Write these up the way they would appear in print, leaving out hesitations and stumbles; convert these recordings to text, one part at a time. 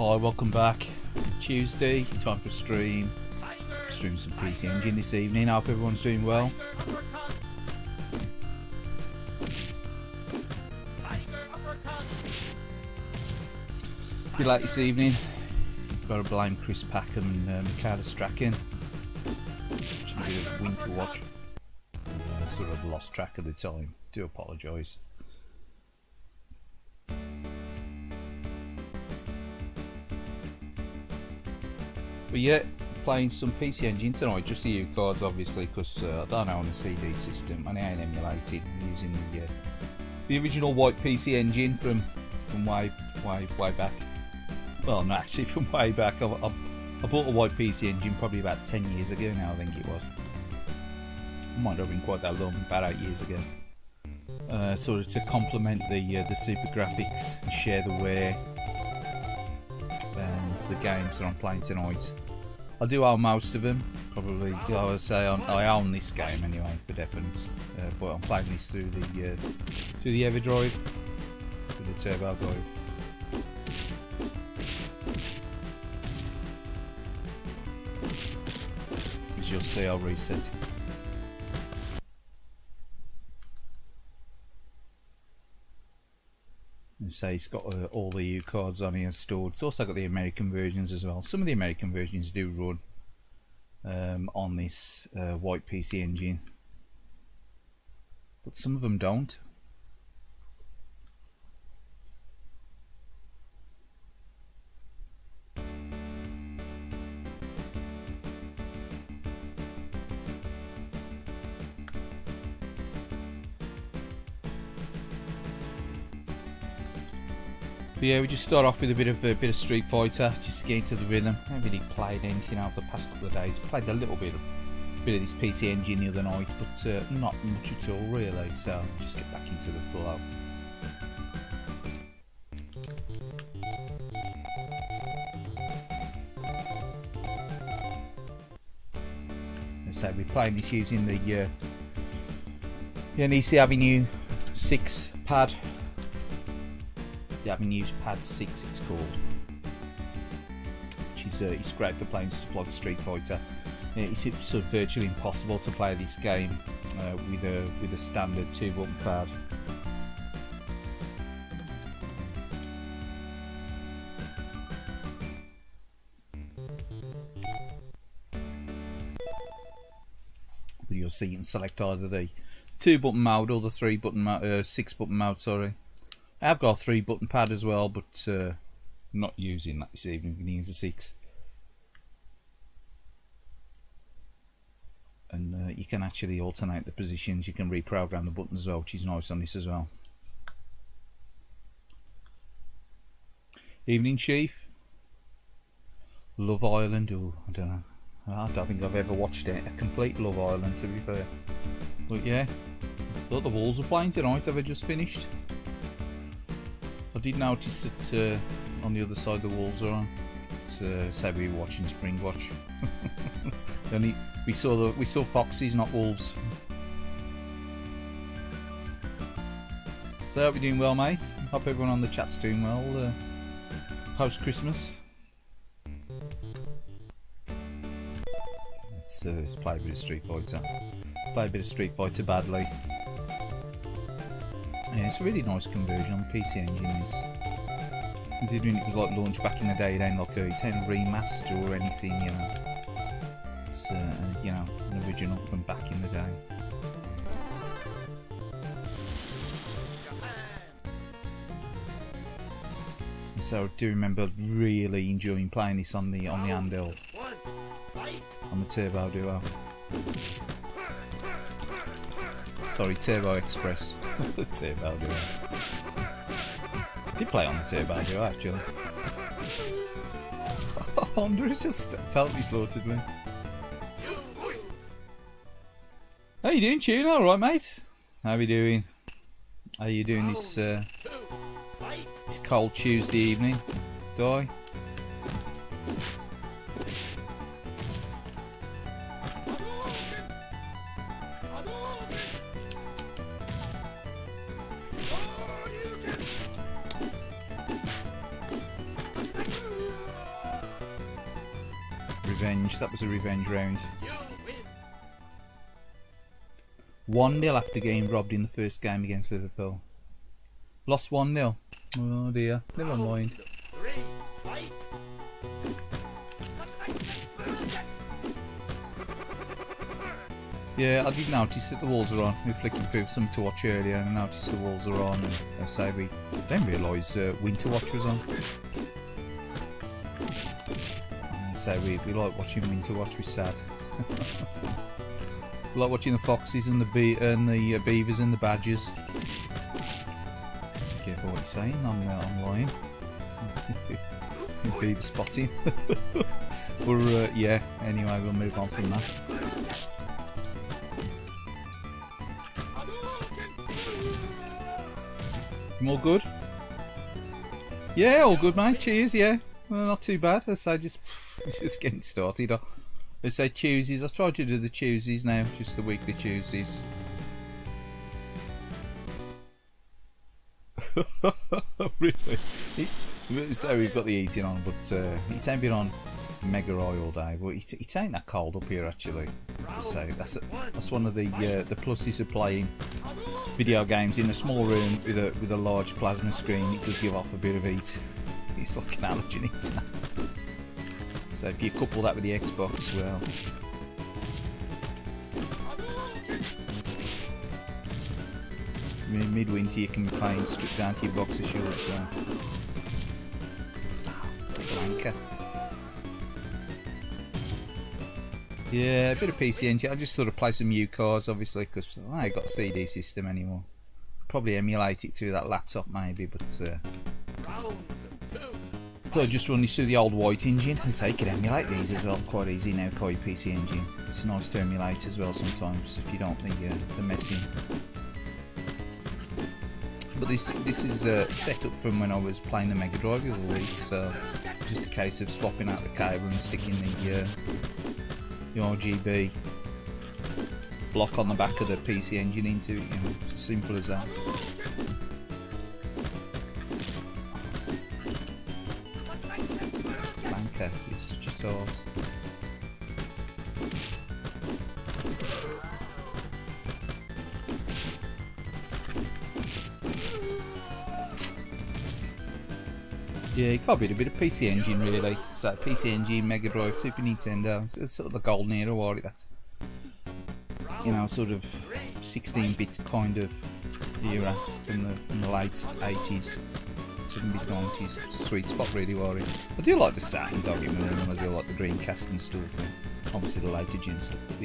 Hi, welcome back. Tuesday, time for a stream. Stream some PC Engine this evening. I hope everyone's doing well. If you're late this evening, you've got to blame Chris Packham and Michaela Strachan. Watching a bit of Winter Watch. I sort of lost track of the time. Do apologise. But yeah, playing some PC Engine tonight, just the U cards obviously, because I don't own a CD system and I ain't emulating. I'm using the original white PC Engine from way back. Well, not actually from way back. I bought a white PC Engine probably about 10 years ago now, I think it was. It might not have been quite that long, about 8 years ago. Sort of to complement the super graphics and share the wear. The games that I'm playing tonight. I do own most of them, probably. I would say I own this game anyway, for definite. But I'm playing this through the EverDrive, through the Turbo Drive. As you'll see, I'll reset it. So it's got all the U cards on here stored. It's also got the American versions as well. Some of the American versions do run on this white PC Engine, but some of them don't. But yeah, we just start off with a bit of Street Fighter, just to get into the rhythm. I haven't really played anything over the past couple of days. Played a little bit of this PC Engine the other night, but not much at all really. So just get back into the flow. So we're playing this using the NEC Avenue 6 pad. The Avenue Pad 6 it's called, which is it's great for playing stuff like Street Fighter. It's sort of virtually impossible to play this game with a standard 2-button pad. But you'll see you can select either the 2-button mode or the 3-button 6-button mode. Sorry. I've got a 3-button pad as well, but not using that this evening. I'm going to use a 6. And you can actually alternate the positions. You can reprogram the buttons as well, which is nice on this as well. Evening, Chief. Love Island. Oh, I don't know. I don't think I've ever watched it. A complete Love Island, to be fair. But yeah, I thought the Wolves were playing tonight. Have I just finished? I did notice that on the other side the Wolves are on. Say we were watching Spring Watch. we saw Foxes, not Wolves. So I hope you're doing well, mate. Hope everyone on the chat's doing well post Christmas. Let's play a bit of Street Fighter. Play a bit of Street Fighter badly. Yeah, it's a really nice conversion on PC Engine. Considering it was like launched back in the day, it ain't like a remaster or anything, you know. It's you know, an original from back in the day. And so I do remember really enjoying playing this on the handheld, on the Turbo Duo. Sorry, Turbo Express. The Turbo Duo. I did play on the Turbo Duo actually. Honda has just totally slaughtered me. How you doing, Tune? Alright, mate? How are you doing? How are you doing this cold Tuesday evening, Di? revenge. That was a revenge round. 1-0 after getting robbed in the first game against Liverpool. Lost 1-0. Oh dear. Never mind. Yeah, I did notice that the walls are on. We were flicking through something to watch earlier and I noticed the walls are on. And I say we didn't realise Winter Watch was on. And I say we like watching Winter Watch, we're sad. We like watching the foxes and the beavers and the badgers. Careful what you're saying online. Beaver spotting. But yeah, anyway, we'll move on from that. All good? Yeah, all good, mate. Cheers, yeah. Well, not too bad. I say just getting started. I say Tuesdays. I try to do the Tuesdays now, just the weekly Tuesdays. Really? So we've got the heating on, but it's ain't been on mega high all day. But it ain't that cold up here actually. So that's one of the pluses of playing video games in a small room with a large plasma screen. It does give off a bit of heat. It's like an allergen heat. So if you couple that with the Xbox, well, midwinter you can be playing stripped down to your boxer shorts. So. Blanker. Yeah, a bit of PC Engine. I just thought I'd play some new cards, obviously, because I ain't got a CD system anymore. Probably emulate it through that laptop, maybe, but thought I'd just run this through the old YT engine. I say you can emulate these as well, quite easy now, Kaylied PC Engine. It's nice to emulate as well sometimes if you don't think the messing. But this is set up from when I was playing the Mega Drive the other week, so just a case of swapping out the cable and sticking the RGB block on the back of the PC Engine into it, you know, simple as that. Blanker, you're such a tart. Yeah, it can't be a bit of PC Engine really. It's like PC Engine, Mega Drive, Super Nintendo. It's sort of the golden era, wasn't it? That, you know, sort of 16-bit kind of era from the late 80s to the mid 90s. It's a sweet spot really, wasn't it? I do like the Saturn, don't get me wrong. I do like the Dreamcast and stuff, and obviously the later gen stuff. But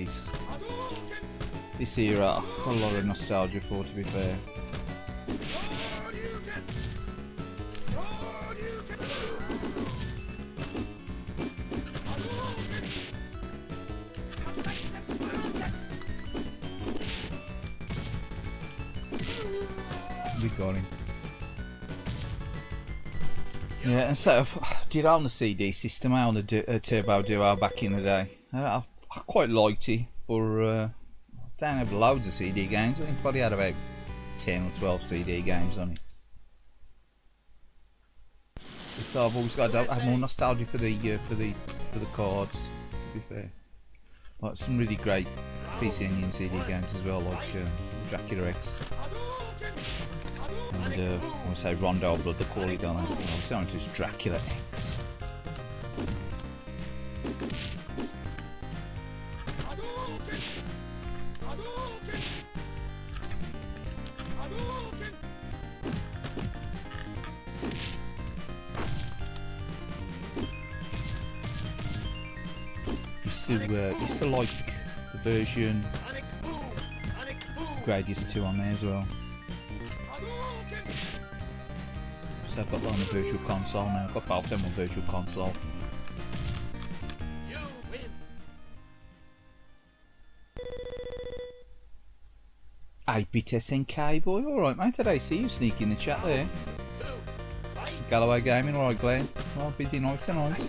this era, I've got a lot of nostalgia for, to be fair. We got him. Yeah, and so I did own the CD system. I owned a Turbo Duo back in the day. I quite liked it, but I don't have loads of CD games. I think I probably had about 10 or 12 CD games on it. So I've always got I have more nostalgia for the cards, to be fair. Like some really great PC Engine CD games as well, like Dracula X. And I want to say Rondo Blood, they call it, don't they? I'm saying just Dracula X. Used to like the version Gradius 2 on there as well. So I've got that on the Virtual Console now. I've got both of them on Virtual Console. 8-bit SNK boy, alright mate, today see you sneak in the chat there. Galloway Gaming, alright Glenn. Oh, busy night tonight.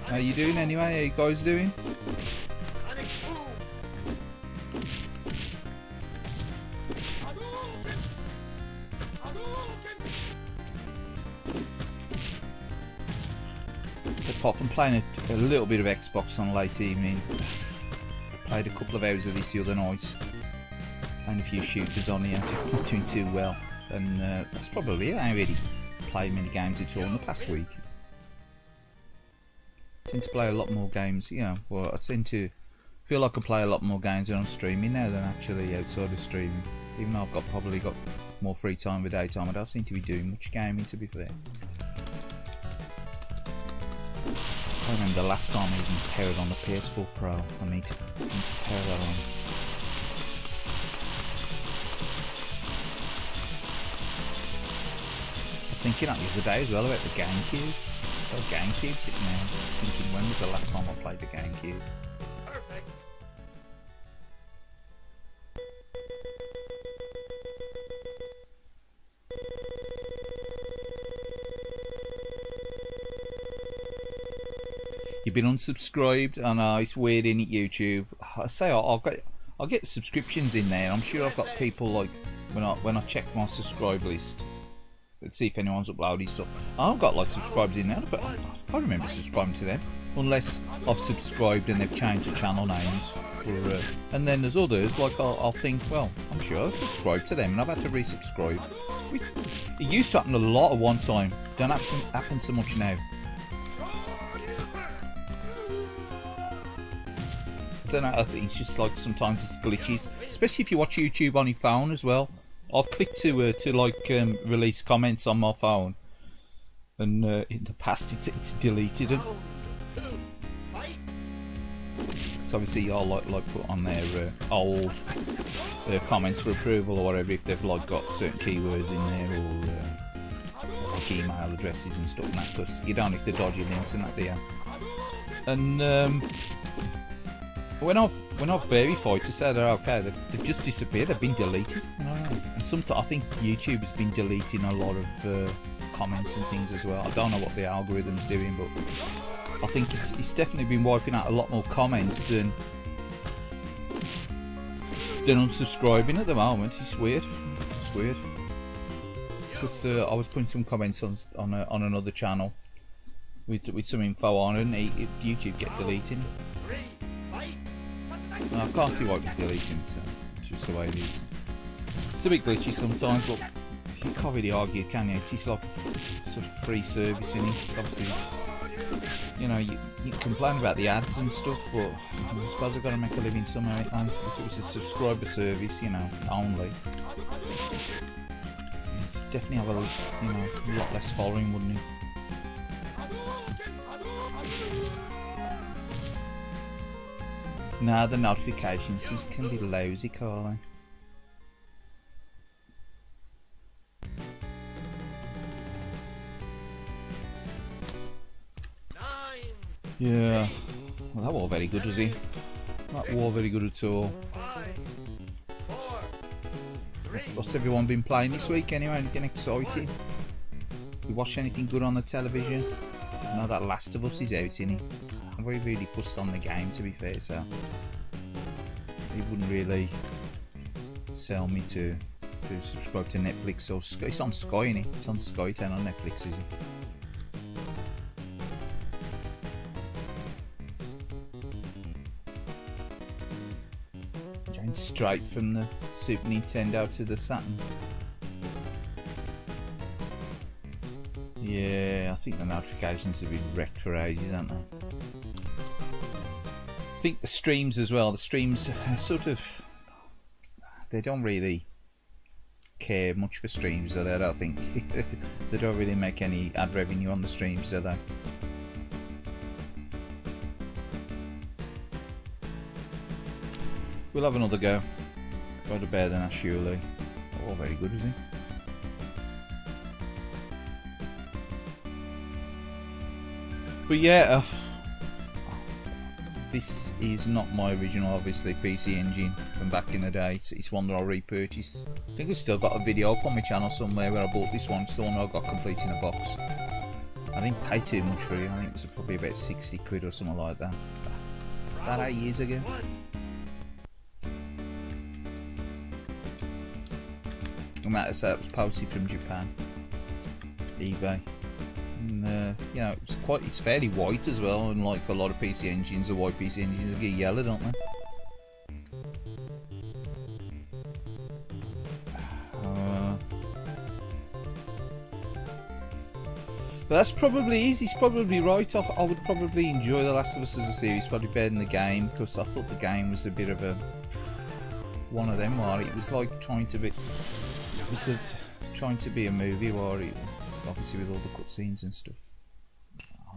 How you doing anyway? How you guys doing? So apart from playing a little bit of Xbox on late evening, played a couple of hours of this the other night, playing a few shooters on here, not doing too well, and that's probably it. I ain't really played many games at all in the past week. I tend to play a lot more games, you know, well, I tend to feel like I play a lot more games when I'm streaming now than actually outside of streaming. Even though I've probably got more free time with daytime, I don't seem to be doing much gaming, to be fair. I remember the last time I even paired on the PS4 Pro. I need to pair that on. I was thinking that the other day as well about the GameCube. I've got a GameCube sitting there. I was thinking, when was the last time I played the GameCube? Perfect. You've been unsubscribed. I know it's weird in YouTube. I say I'll get subscriptions in there. I'm sure I've got people like when I check my subscribe list. Let's see if anyone's uploaded stuff. I've got like subscribers in there, but I can't remember subscribing to them unless I've subscribed and they've changed the channel names. And then there's others like I'll think, well, I'm sure I've subscribed to them and I've had to resubscribe. It used to happen a lot at one time. Don't happen so much now. I don't know, I think it's just like sometimes it's glitches, especially if you watch YouTube on your phone as well. I've clicked to release comments on my phone, and in the past it's deleted them. So obviously I'll like put on their old comments for approval or whatever if they've like got certain keywords in there or like email addresses and stuff like that, because you don't have to dodge your links and that, do you? And when I've verified to say they're okay, they've just disappeared. They've been deleted. And sometimes I think YouTube has been deleting a lot of comments and things as well. I don't know what the algorithm's doing, but I think it's definitely been wiping out a lot more comments than unsubscribing at the moment. It's weird. It's weird. Because I was putting some comments on another channel with some info on, and YouTube kept deleting. I can't see why it was deleting, so it's just the way it is. It's a bit glitchy sometimes, but you can't really argue, can you? It's like a sort of free service, isn't it? Obviously, you know, you complain about the ads and stuff, but I suppose I've got to make a living somehow. If it was a subscriber service, you know, only, it's definitely have a lot less following, wouldn't it? Nah, the notifications can be lousy, can't they? Yeah, well, that wasn't very good, was he? That wasn't very good at all. What's everyone been playing this week anyway? Anything exciting? You watch anything good on the television? I know that Last of Us is out, isn't it? I'm really fussed on the game, to be fair, so it wouldn't really sell me to subscribe to Netflix or Sky. It's on Sky, isn't it? It's on Sky 10 on Netflix, is it? Going straight from the Super Nintendo to the Saturn. Yeah, I think the notifications have been wrecked for ages, haven't they? I think the streams as well. The streams sort of, they don't really care much for streams, do they? I don't think they don't really make any ad revenue on the streams, do they? We'll have another go. Rather better than us, surely. Oh, very good, is he? But yeah, this is not my original, obviously, PC engine from back in the day. It's one that I repurchased. I think I've still got a video up on my channel somewhere where I bought this one. It's the one I got complete in a box. I didn't pay too much for it. I think it was probably about 60 quid or something like that. About 8 years ago. I might have said it was posted from Japan. eBay. and you know, it's fairly white as well, unlike a lot of PC engines. The white PC engines get yellow, don't they? But that's probably he's probably right. I would probably enjoy The Last of Us as a series probably better than the game, because I thought the game was a bit of a one of them where it was like trying to be a movie where it, obviously with all the cutscenes and stuff.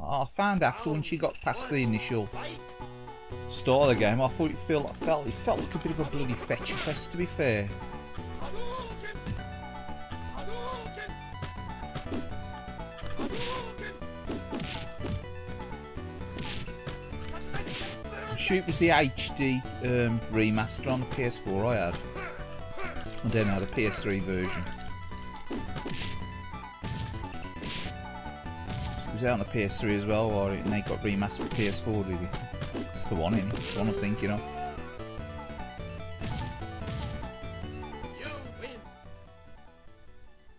I found after when she got past the initial start of the game, I thought it felt like a bit of a bloody fetch quest, to be fair. It was the HD remaster on the PS4 I had. I don't know, the PS3 version. It was out on the PS3 as well, or and they got remastered for PS4, did it? It's the one, innit? It's the one I'm thinking of.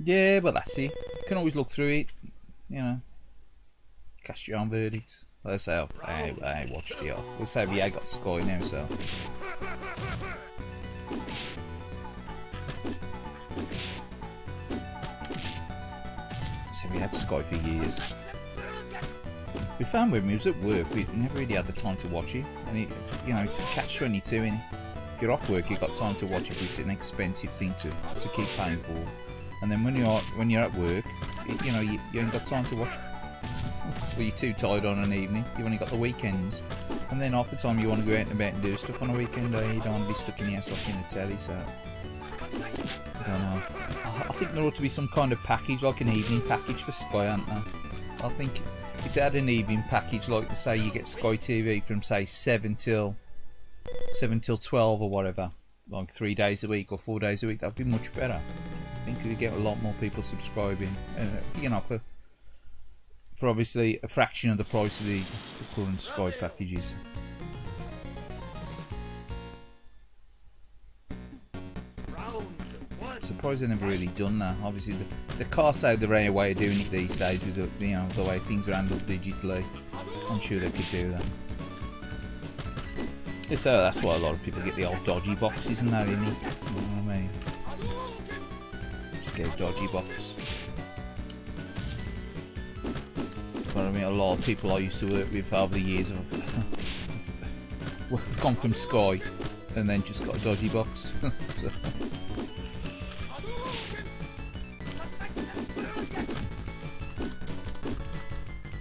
Yeah, but that's it. You can always look through it, you know. Cast your own verdict. Let's say I watched it. Let's say I got Sky now, so. So we had Sky for years. We found when we was at work, we never really had the time to watch it, and it, you know, it's a catch-22, innit? If you're off work, you've got time to watch it. It's an expensive thing to keep paying for, and then when you're at work, you know, you ain't got time to watch it. Well, you're too tired on an evening, you've only got the weekends, and then half the time you want to go out and about and do stuff on a weekend, you don't want to be stuck in the house watching the telly, so I don't know. I think there ought to be some kind of package, like an evening package for Sky, aren't there? I think if they had an evening package, like say you get Sky TV from say 7 till 12 or whatever, like 3 days a week or 4 days a week, that'd be much better. I think you'd get a lot more people subscribing, you know, for obviously a fraction of the price of the current Sky packages. I'm surprised they've never really done that. Obviously the car side the right way of doing it these days with the, you know, the way things are handled digitally. I'm sure they could do that. So that's why a lot of people get the old dodgy boxes and that, innit? You know what I mean? Scared dodgy box. But I mean, a lot of people I used to work with over the years have gone from Sky and then just got a dodgy box. So.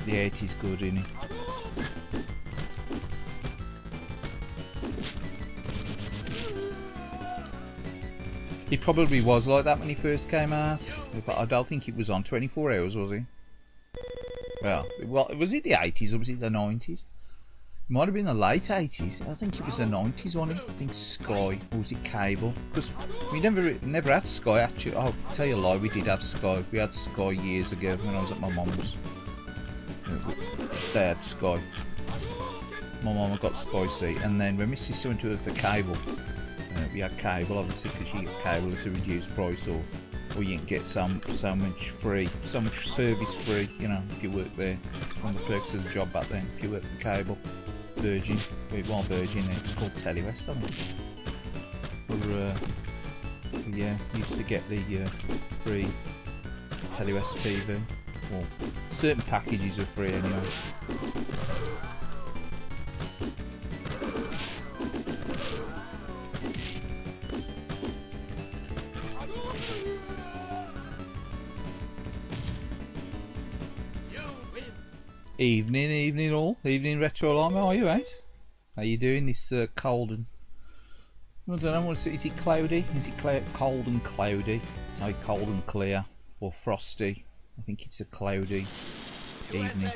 Yeah, it is good, isn't it? He probably was like that when he first came out, but I don't think it was on 24 hours, was he? Well, was it the 80s or was it the 90s? It might have been the late 80s. I think it was the 90s, wasn't it? I think Sky, or was it cable? Because we never had Sky, actually. I'll tell you a lie, we did have Sky. We had Sky years ago when I was at my mum's. They had Sky. My mum got Sky C, and then when my sister went to her for cable, we had cable, obviously, because you get cable at a reduced price, or you can get so much service free, you know, if you work there. It's one of the perks of the job back then. If you work for cable, Virgin, well, Virgin, it's called Telewest, I think. Yeah, used to get the free Telewest TV. Well, certain packages are free anyway. Evening all. Evening Retro Alarm, how are you, mate? How you doing this cold and... I don't know, is it cloudy? Is it cold and cloudy? Like cold and clear? Or frosty? I think it's a cloudy evening.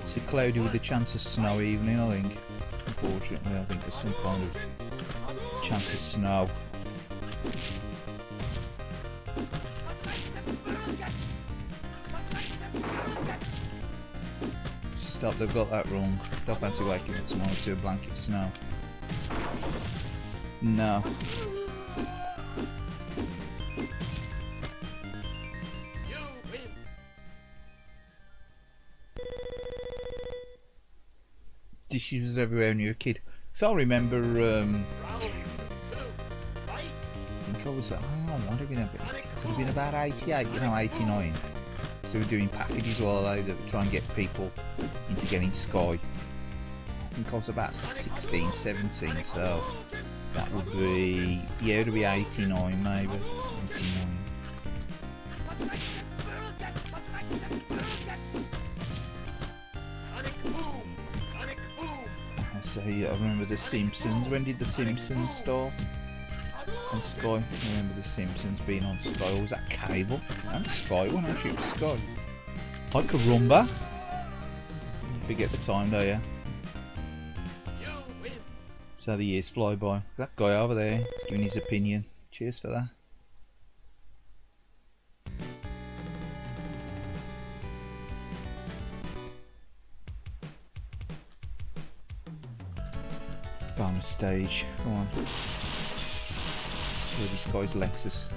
It's a cloudy with a chance of snow evening, I think. Unfortunately, I think there's some kind of chance of snow. Stop, they've got that wrong. Don't fancy waking up tomorrow to a blanket of snow. No. dishes was everywhere when you were a kid. So I remember, I think I was, I don't know, what have been could have been about 88, you know, 89. So we were doing packages while they that try and get people into getting Sky. I think I was about 16, 17, so that would be, yeah, it would be 89 maybe, 89. So yeah, I remember The Simpsons. When did The Simpsons start? On Sky. I remember The Simpsons being on Sky. Or was that cable? And Sky one, actually it was Sky. I could rumba. You forget the time, do you? So the years fly by. That guy over there is giving his opinion. Cheers for that. Bonus stage. Come on. Let's destroy this guy's Lexus.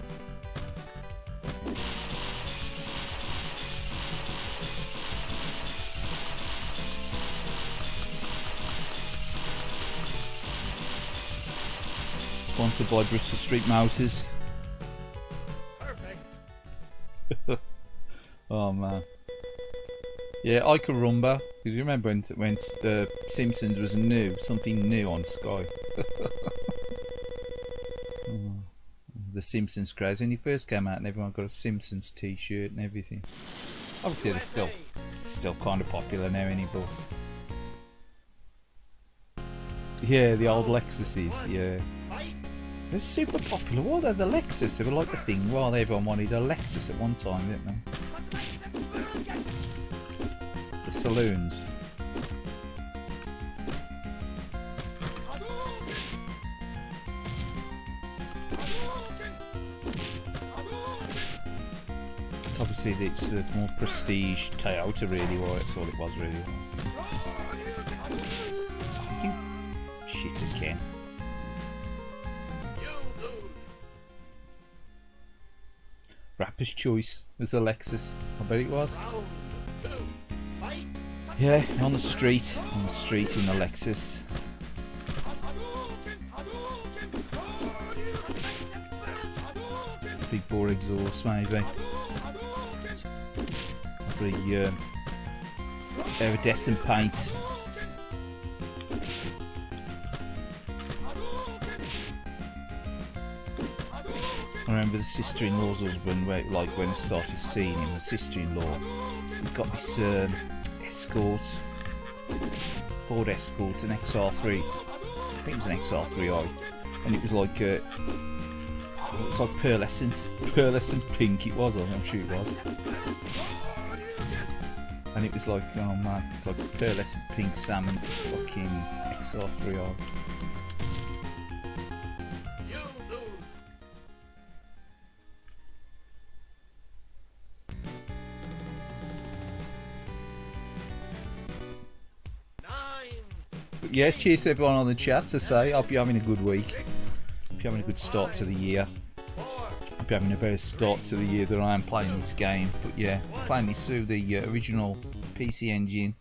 Sponsored by Bristol Street Motors. Perfect. Oh man. Yeah, I could rumba. Do you remember when The Simpsons was new, something new on Sky? The Simpsons craze when he first came out, and everyone got a Simpsons T-shirt and everything. Obviously, they're still kind of popular now, anymore. Yeah, the old Lexuses. Yeah, they're super popular. What are the Lexus? They were like the thing. Well, everyone wanted a Lexus at one time, didn't they? The saloons. Obviously, it's the more prestige Toyota, really. Well, that's all it was, really. Oh, you shit again. Rapper's Choice was a Lexus. I bet it was. Yeah, on the street in the Lexus. Big bore exhaust, maybe. Probably iridescent paint. I remember the sister-in-law's husband, like when I started seeing him, the sister-in-law, he got this Escort, Ford Escort, an XR3. I think it was an XR3i, and it was like pearlescent pink. It was, I'm sure it was. And it was like, oh man, it's like pearlescent pink salmon fucking XR3i. Yeah, cheers to everyone on the chat. To say, I hope you're having a good week. Hope you're having a good start to the year. Hope you're having a better start to the year than I am playing this game. But yeah, playing this through the original PC engine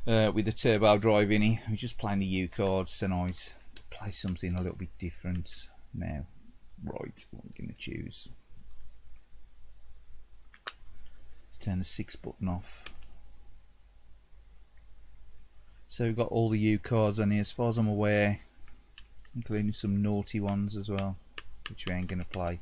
with the turbo drive in it. We're just playing the U cards tonight. Play something a little bit different now. Right, what I'm going to choose. Let's turn the 6 button off. So we've got all the U cards on here as far as I'm aware, including some naughty ones as well, which we ain't going to play.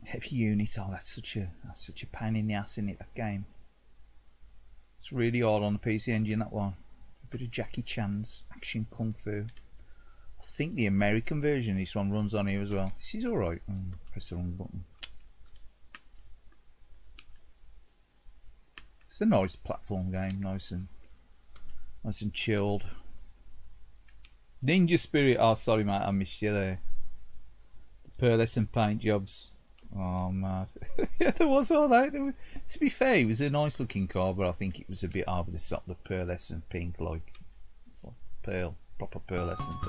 Heavy unit, oh that's such a pain in the ass, in it, that game. It's really hard on the PC engine, that one. A bit of Jackie Chan's action kung fu. I think the American version of this one runs on here as well. This is alright. Press the wrong button. It's a nice platform game, nice and chilled. Ninja Spirit, oh sorry mate, I missed you there. Pearlescent paint jobs. Oh man. Yeah, there was all that. To be fair, it was a nice looking car, but I think it was a bit over the top, the pearlescent pink, like pearl. Proper pearlescent.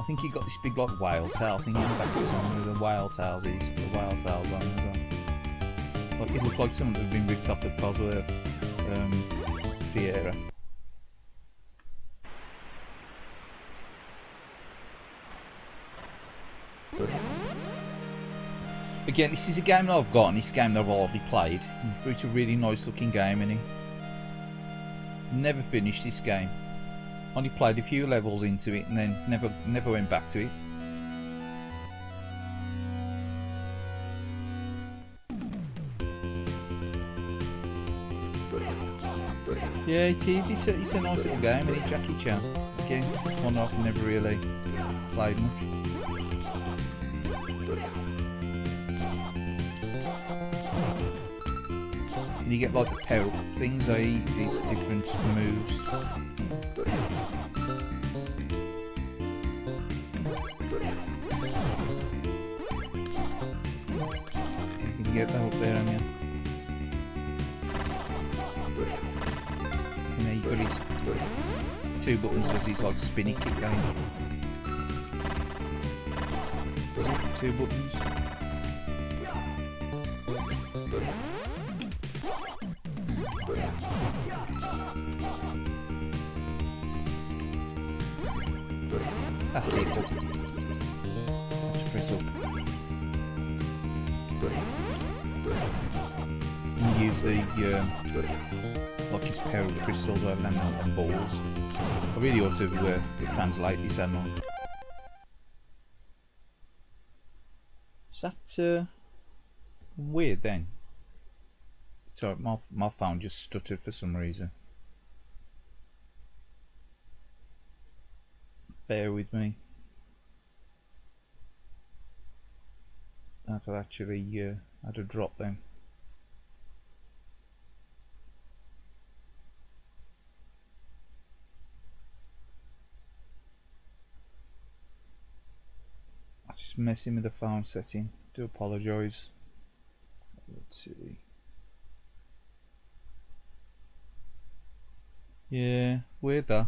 I think he got this big like whale tail thing in the back of one of the whale tails. He's got the whale tails on as well. Like, it looked like something that had been ripped off the Cosworth Sierra. Again, this is a game that I've got, and this game that I've already played. It's a really nice looking game, and never finished this game. Only played a few levels into it, and then never went back to it. Yeah, it is. It's a nice little game, isn't it, Jackie Chan? Again, it's one I've never really played much. And you get like the power up things, i.e. these different moves. You can get that up there, haven't you? And then you've got his two buttons, does his like spinny kick going. Two buttons. That's it. Have to press up. And you use the like his pair of crystals over them and balls. I really ought to translate this, hadn't I? Is that weird then? Sorry, my phone just stuttered for some reason. Bear with me. I've actually had a drop then. I'm just messing with the phone setting. Do apologise. Let's see. Yeah, weird though.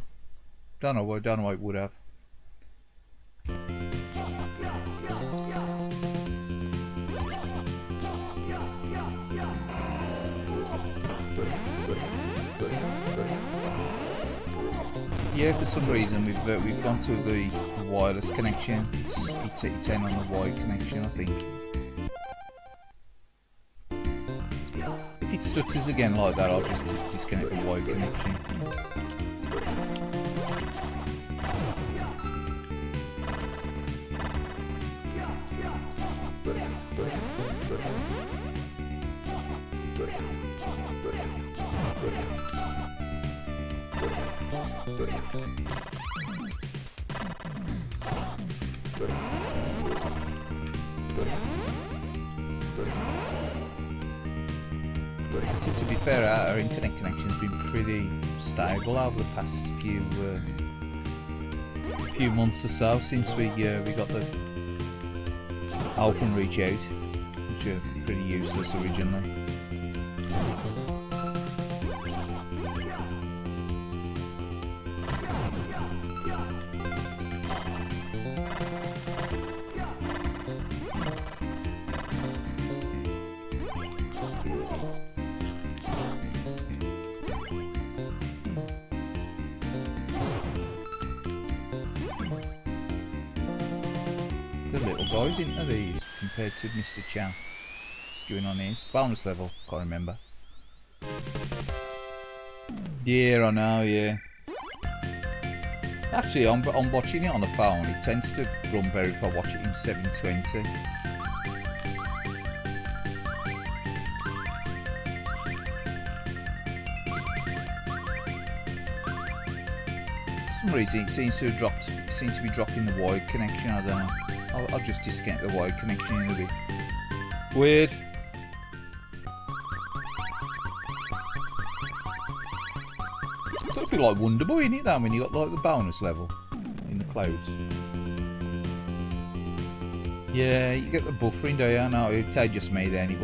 Don't know why it would have. Yeah, for some reason we've gone to the wireless connection. It's ET10 on the wired connection, I think. If it stutters again like that, I'll just disconnect the wired connection. So to be fair, our internet connection's been pretty stable over the past few months or so since we got the OpenReach out, which are pretty useless originally. Little guys into these compared to Mr. Chan. What's going on here? It's bonus level, can't remember. Yeah, I know, yeah. Actually, I'm watching it on the phone. It tends to run better if I watch it in 720. For some reason, it seems to have dropped. It seems to be dropping the wired connection. I don't know. I'll just disconnect the wired connection in a bit. Weird. It's a bit like Wonder Boy, isn't it, that, when you got like the bonus level in the clouds? Yeah, you get the buffering, do you? No, it ain't just me then. It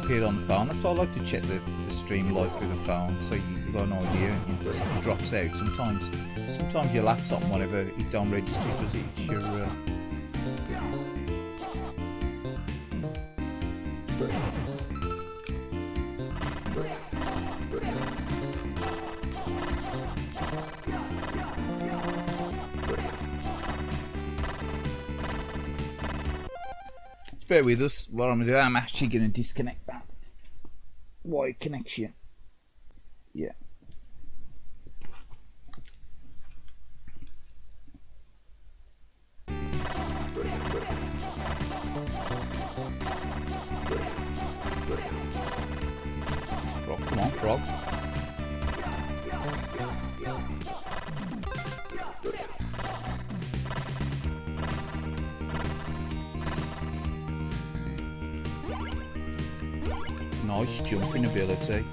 appeared on the phone. So I like to check the stream live through the phone, so you got an idea, it drops out. Sometimes your laptop and whatever, it don't register, does it? It's your bear with us. What I'm going to do, I'm actually going to disconnect that wired connection. Yeah. Frog, come on, frog. Nice jumping ability.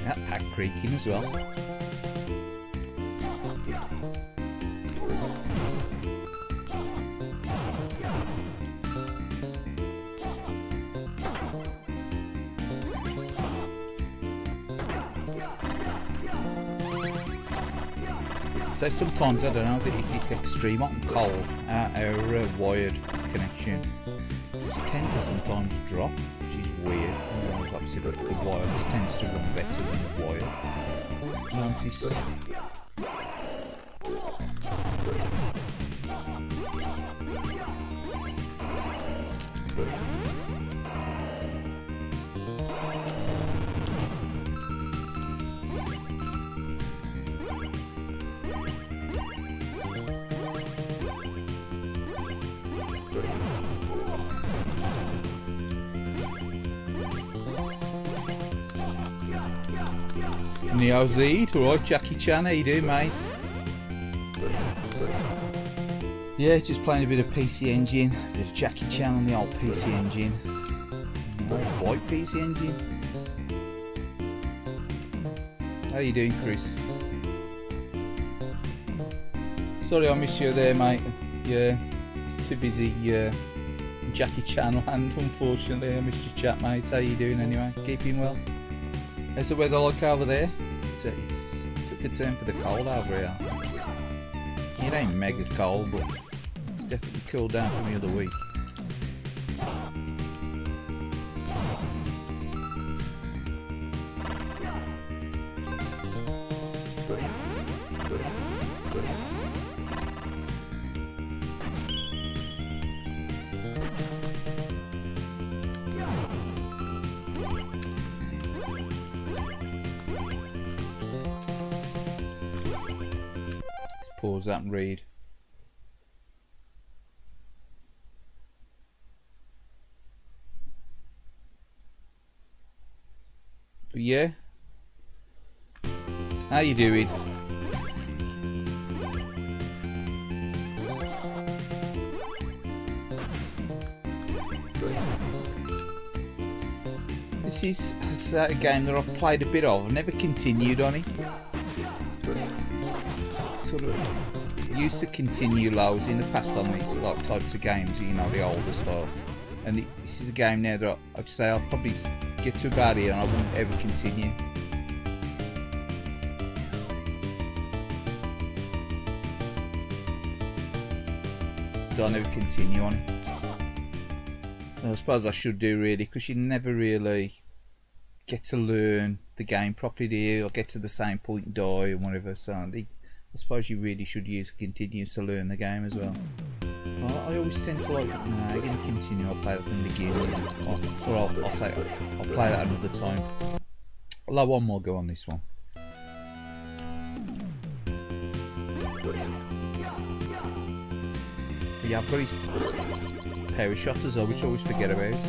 That pack creaking as well. So sometimes, I don't know, it's extreme hot and cold, our wired connection does tend to sometimes drop, which is weird. Like I said, the wireless tends to run better than the wired. Noticed. Neo Z, alright, Jackie Chan, how you doing, mate? Yeah, just playing a bit of PC Engine, a bit of Jackie Chan on the old PC Engine. White PC Engine. How you doing, Chris? Sorry I missed you there, mate. Yeah, it's too busy. Jackie Chan land, unfortunately. I missed your chat, mate. How you doing anyway? Keeping well? How's the weather like over there? It's took a turn for the cold over here. It ain't mega cold, but it's definitely cooled down from the other week. Pause that and read. But yeah, how you doing? This is a game that I've played a bit of. I've never continued on it. Sort of used to continue loads in the past on these like types of games, you know, the older style. And this is a game now that I'd say I'll probably get to about here and I won't ever continue. Don't ever continue on it. And I suppose I should do really, because you never really get to learn the game properly, do you? Or get to the same point and die and whatever. So I suppose you really should use continue to learn the game as well. I always tend to like, nah, I'm going to continue, I'll play it from the beginning, or I'll say I'll play that another time. I'll have one more go on this one. But yeah, I've got his power shot as well, which I always forget about.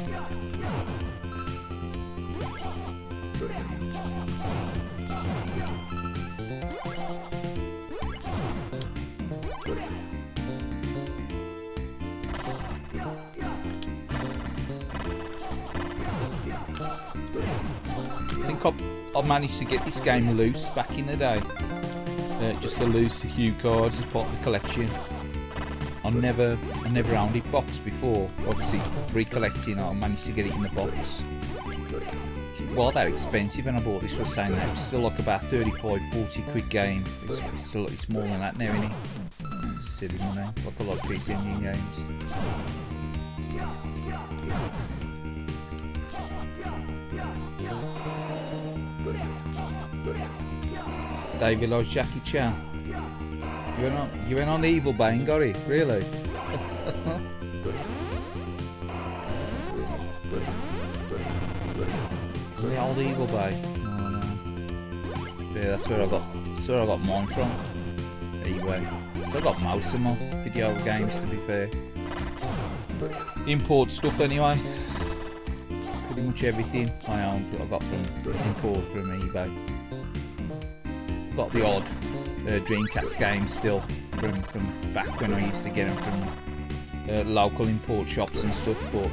I managed to get this game loose back in the day. Just a loose Hue cards as part of the collection. I never owned it boxed before. Obviously, recollecting, I managed to get it in the box. While they're expensive, and I bought this, was saying that it's still like about 35-40 quid game. It's a lot more than that now, isn't it? It's silly money, like a lot of PC Engine games. David loves Jackie Chan. You went on the Evil Bane, got it? Really? The old Evil Bane. Oh no. Yeah, that's where I got mine from. Anyway, so I got most of my video games, to be fair. Import stuff anyway. Pretty much everything I own I got from import from eBay. Got the odd Dreamcast game still from back when I used to get them from local import shops and stuff, but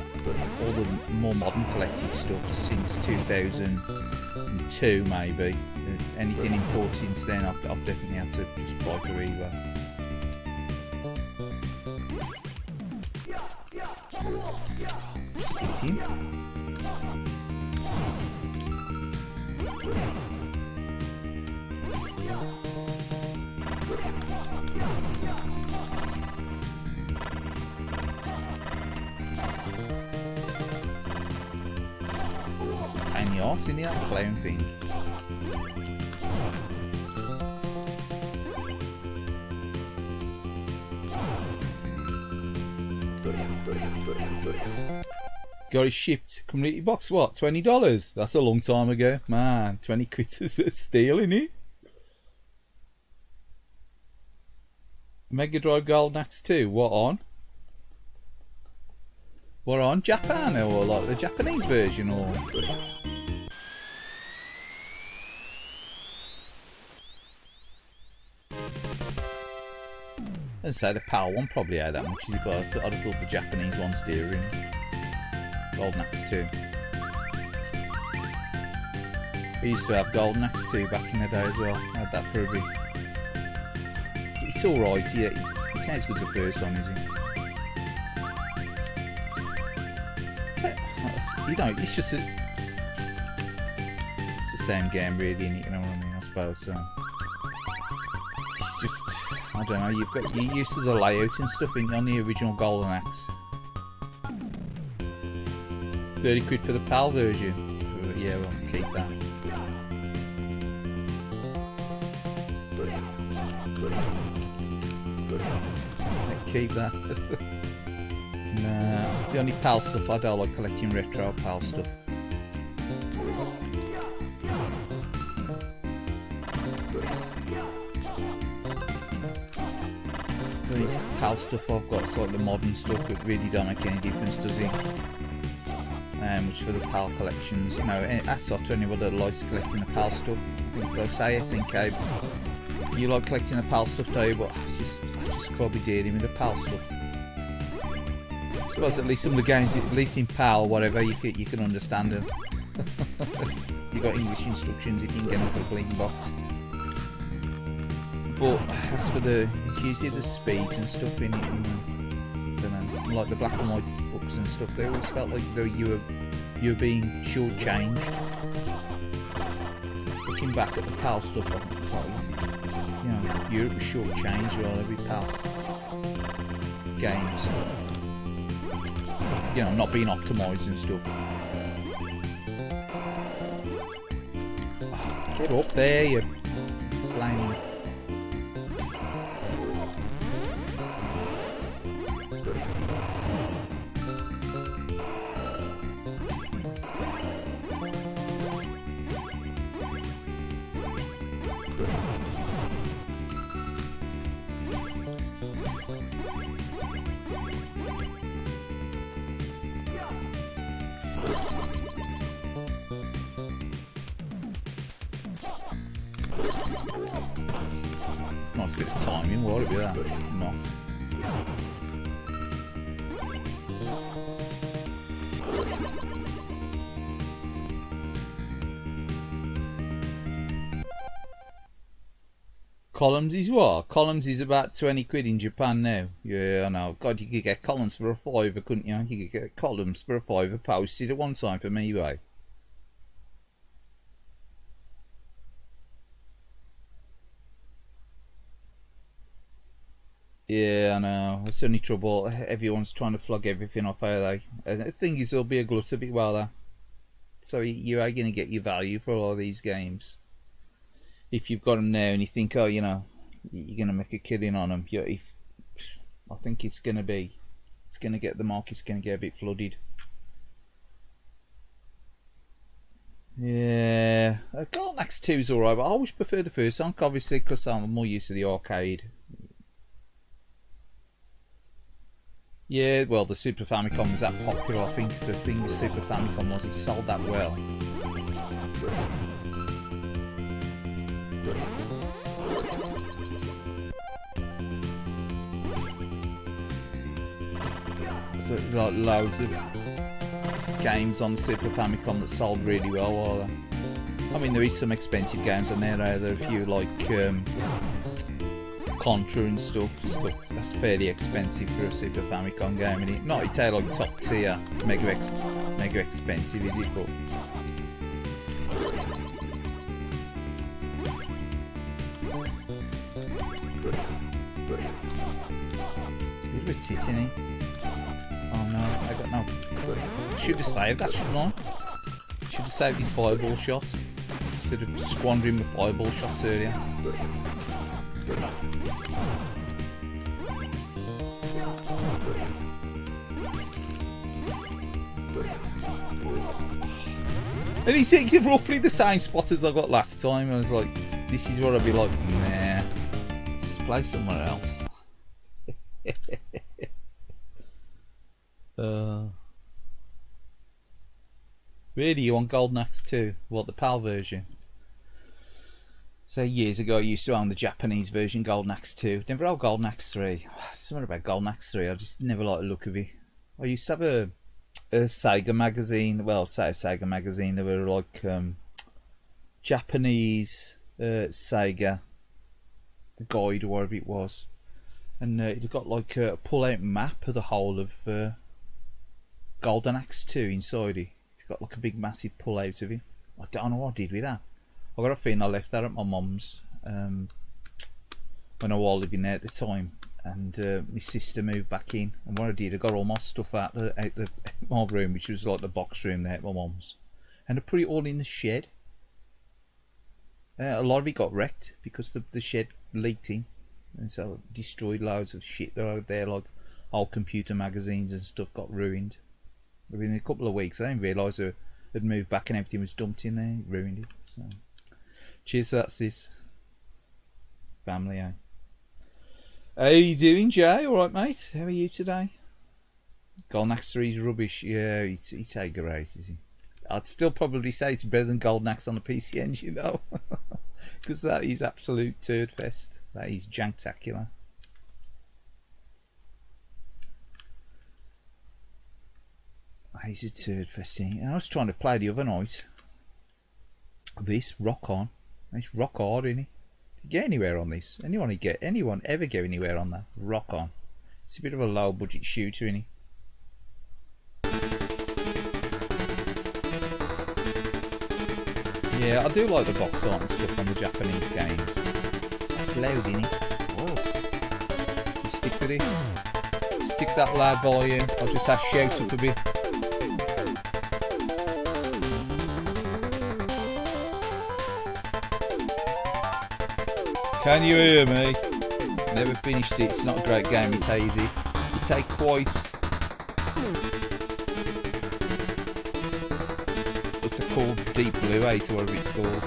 all the more modern collected stuff since 2002 maybe. Anything imported since then I've definitely had to just buy for eBay. Just hit him. And the arse in that clown thing. Got it shipped. Community box, what? $20? That's a long time ago. Man, 20 quid is a steal, innit? Mega Drive Golden Axe 2, what on? What on? Japan, or like the Japanese version, or? I'd say the PAL one probably had that much, but I'd have thought the Japanese one's dearer. Golden Axe 2. We used to have Golden Axe 2 back in the day as well. I had that for a bit. It's alright, yeah. It ain't as good as the first one, is it? You know, it's just it's the same game really, innit? You know what I mean, I suppose. So it's just, I don't know, you're used to the layout and stuff on the original Golden Axe. 30 quid for the PAL version. Yeah, well, keep that. Keep that. Nah, the only PAL stuff I don't like collecting retro PAL stuff. The only PAL stuff I've got is like the modern stuff. It really don't make any difference, does it? Which for the PAL collections, you know, that's off to anyone that likes collecting the PAL stuff. I think they'll say SNK, you like collecting the PAL stuff, do you? But I just can't be dealing with the PAL stuff. I suppose at least some of the games, at least in PAL, whatever, you can understand them. You got English instructions if you can get them for a blinking box. But as for the usually the speeds and stuff in it, and, I don't know, like the black and white books and stuff, they always felt like though you were being shortchanged. Looking back at the PAL stuff, I think it's like, you know, Europe was shortchanged with all every PAL games. You know, not being optimised and stuff. Oh, get up there, you flame. Nice bit of timing, what would it be that? Not. Columns is what? Columns is about 20 quid in Japan now. Yeah, I know. God, you could get columns for a fiver, couldn't you? You could get columns for a fiver posted at one time from eBay. Yeah, I know. That's the only trouble. Everyone's trying to flog everything off, are they? And the thing is, there'll be a glut of it while there. So you are going to get your value for all these games. If you've got them now and you think, oh, you know, you're going to make a killing on them, I think it's going to get, the market's going to get a bit flooded. Yeah, Golden Axe 2 is alright, but I always prefer the first one, obviously, because I'm more used to the arcade. Yeah, well, the Super Famicom was that popular. I think the thing with Super Famicom was it sold that well. So, like, loads of games on the Super Famicom that sold really well. I mean, there is some expensive games on there. There are a few like Contra and stuff that's fairly expensive for a Super Famicom game, and not it's like top tier, mega expensive, is it? But it's a bit of a tit, isn't he? Oh no, I got no. Should have saved that, shouldn't I? Should have saved his fireball shot instead of squandering the fireball shots earlier. And he's hitting roughly the same spot as I got last time. I was like, this is what I'd be like, nah, let's play somewhere else. Really, you want Golden Axe 2? What, the PAL version? So years ago I used to own the Japanese version, Golden Axe 2. Never owned Golden Axe 3. Something about Golden Axe 3, I just never liked the look of it. I used to have a Sega magazine, well, say a Sega magazine, they were like Japanese Sega, the guide or whatever it was. And it got like a pull-out map of the whole of Golden Axe 2 inside it. It's got like a big massive pull-out of it. I don't know what I did with that. I got a feeling I left that at my mum's when I was living there at the time, and my sister moved back in, and what I did, I got all my stuff out my room, which was like the box room there at my mum's, and I put it all in the shed. A lot of it got wrecked because the shed leaked in, and so it destroyed loads of shit that were there, like old computer magazines and stuff got ruined. Within a couple of weeks I didn't realise I had moved back and everything was dumped in there. It ruined it. So cheers to that, sis. Family, eh? How you doing, Jay? Alright, mate? How are you today? Golden Axe 3's rubbish. Yeah, he's a great, is he? I'd still probably say it's better than Golden Axe on the PC Engine, though. Because that is absolute turd fest. That is janktacular. He's a turd fest. I was trying to play the other night. This rock on. It's rock hard, isn't it? Get anywhere on this? Anyone ever get anywhere on that? Rock on. It's a bit of a low budget shooter, isn't it? Yeah, I do like the box art and stuff on the Japanese games. That's loud, isn't it? Oh. You stick with it. Stick that loud volume. I'll just have shout up a bit. Can you hear me? Never finished it. It's not a great game, it's easy. You take quite... what's it called? Deep Blue 8 or whatever it's called.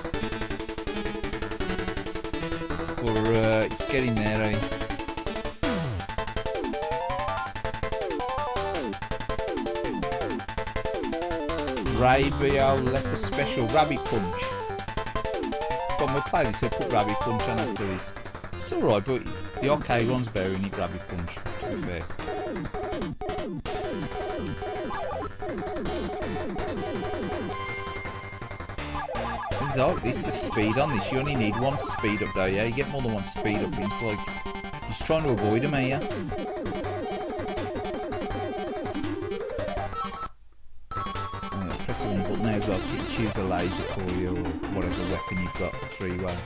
Or it's getting there, eh? Raid BO Leper Special Rabbit Punch. When we play this, I'll put Rabbit Punch on after this. It's alright, but the arcade one's better than it, Rabbit Punch, to be fair. though. This is speed on this. You only need one speed up though, yeah? You get more than one speed up. It's like, just trying to avoid them here. Press the one button there as well. You can choose a laser for you or whatever weapon you've got. 3-way.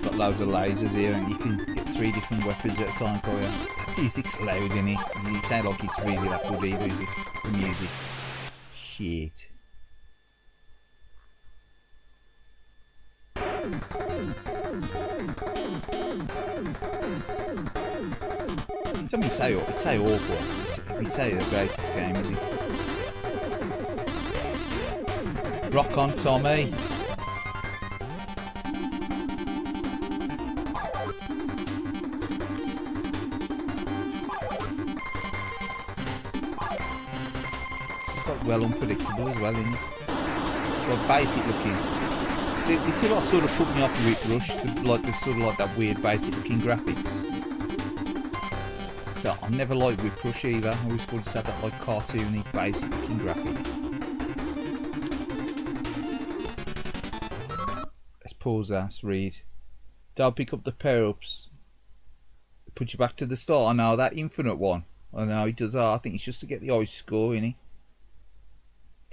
Got loads of lasers here and you can get 3 different weapons at a time for you. The music's loud, isn't it? You sound like it's really that good either, is it? The music. Shit. Let me tell you awful. Let me tell you the greatest game, is it? Rock on, Tommy. It's like well unpredictable as well, isn't it? It's got basic looking. See, you see what sort of put me off with Rush, the sort of like that weird basic looking graphics. So I never liked Whip Rush either. I always thought it had that like cartoony, basic looking graphic. Let's pause that, read. Don't pick up the power-ups. Put you back to the start. I know, that infinite one. I know, he does that. I think it's just to get the high score, innit?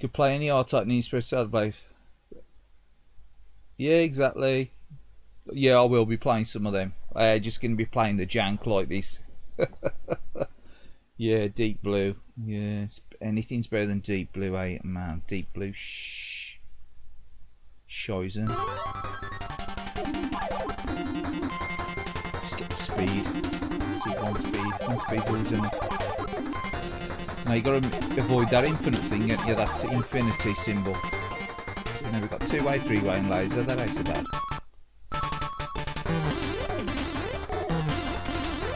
You could play any R-Type Need for a Saturday. Yeah, exactly. Yeah, I will be playing some of them. I'm just going to be playing the jank like this. Yeah, Deep Blue. Yeah, anything's better than Deep Blue, man. Deep Blue. Scheißen. Just get the speed. See, one speed's always enough. Now you got to avoid that infinite thing, yeah, that infinity symbol. So now we've got 2-way, 3-way and laser. That ain't so bad.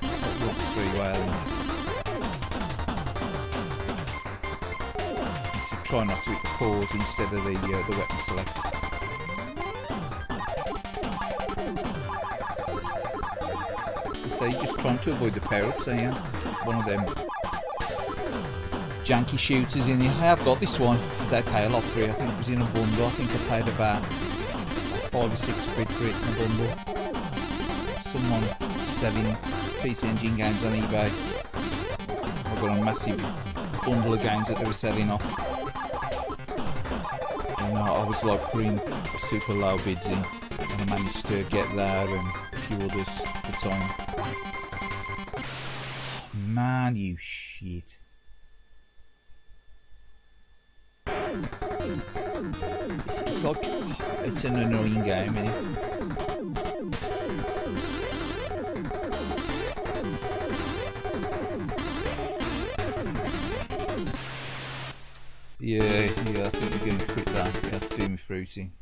It's like 3-way. So try not to hit the pause instead of the weapon select. So you're just trying to avoid the power-ups, are you? It's one of them janky shooters in here. I have got this one. They pay a lot for it. I think it was in a bundle. I think I paid about 5 or 6 quid for it in a bundle. Someone selling PC Engine games on eBay. I got a massive bundle of games that they were selling off. And I was like putting super low bids in, and I managed to get there and a few others at the time. Man, you shit. It's like, it's an annoying game, isn't it? Yeah, I think we're going to quit that. Yeah, it's doing me fruity.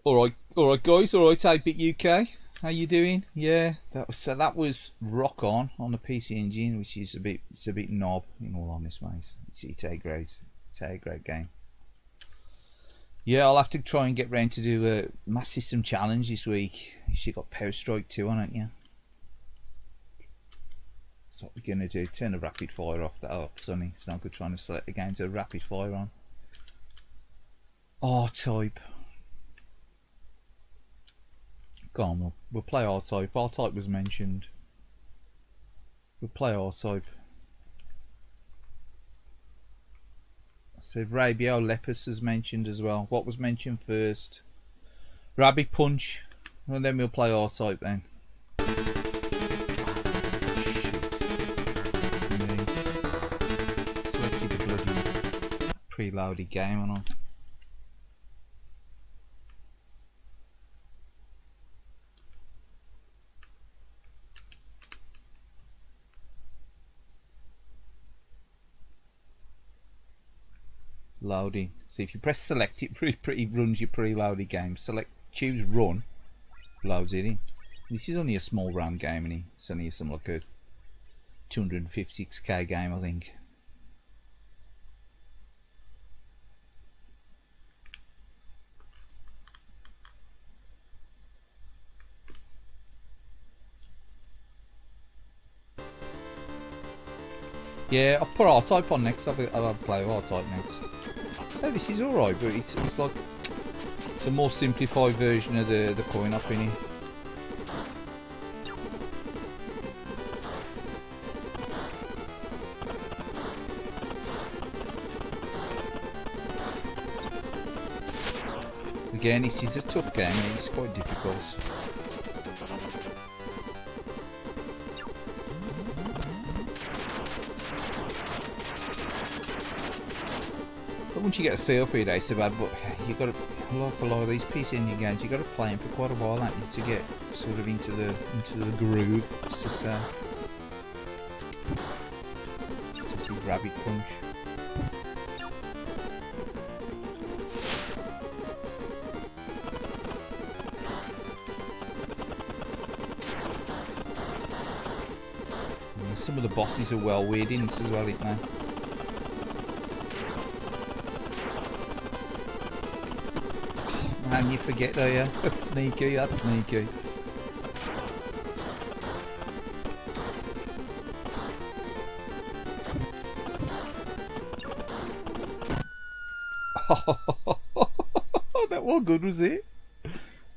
Alright guys, alright 8-Bit UK. How you doing? Yeah, that was rock on the PC Engine, which is a bit knob in all honesty, mate. It's a great game. Yeah, I'll have to try and get round to do a Mass System Challenge this week. You got Power Strike 2 on, haven't you? That's what we're gonna do. Turn the rapid fire off. That up, Sonny. It's not good trying to select the games to rapid fire on. R-Type. Go on, we'll play R-Type. R-Type was mentioned. We'll play R-Type. So Rabio Lepus was mentioned as well. What was mentioned first? Rabbit Punch. And then we'll play R-Type then. Selected the bloody preloaded game on it. Loading. So if you press select, it pretty runs your preloaded game. Choose run, loads it in. This is only a small round game, and it's only something like a 256k game, I think. Yeah, I'll put R-Type on next. I'll play R-Type next. So this is alright, but it's like it's a more simplified version of the coin op in here. Again, this is a tough game, it's quite difficult. But once you get a feel for it, it's so bad, but you got to, like a lot of these PC Engine games, you got to play them for quite a while, haven't you, to get sort of into the groove, so to say. It's a rabbit punch. Some of the bosses are well weird in this as well, isn't they? Oh, man, you forget, do you? That's sneaky, that's sneaky. That wasn't good, was it?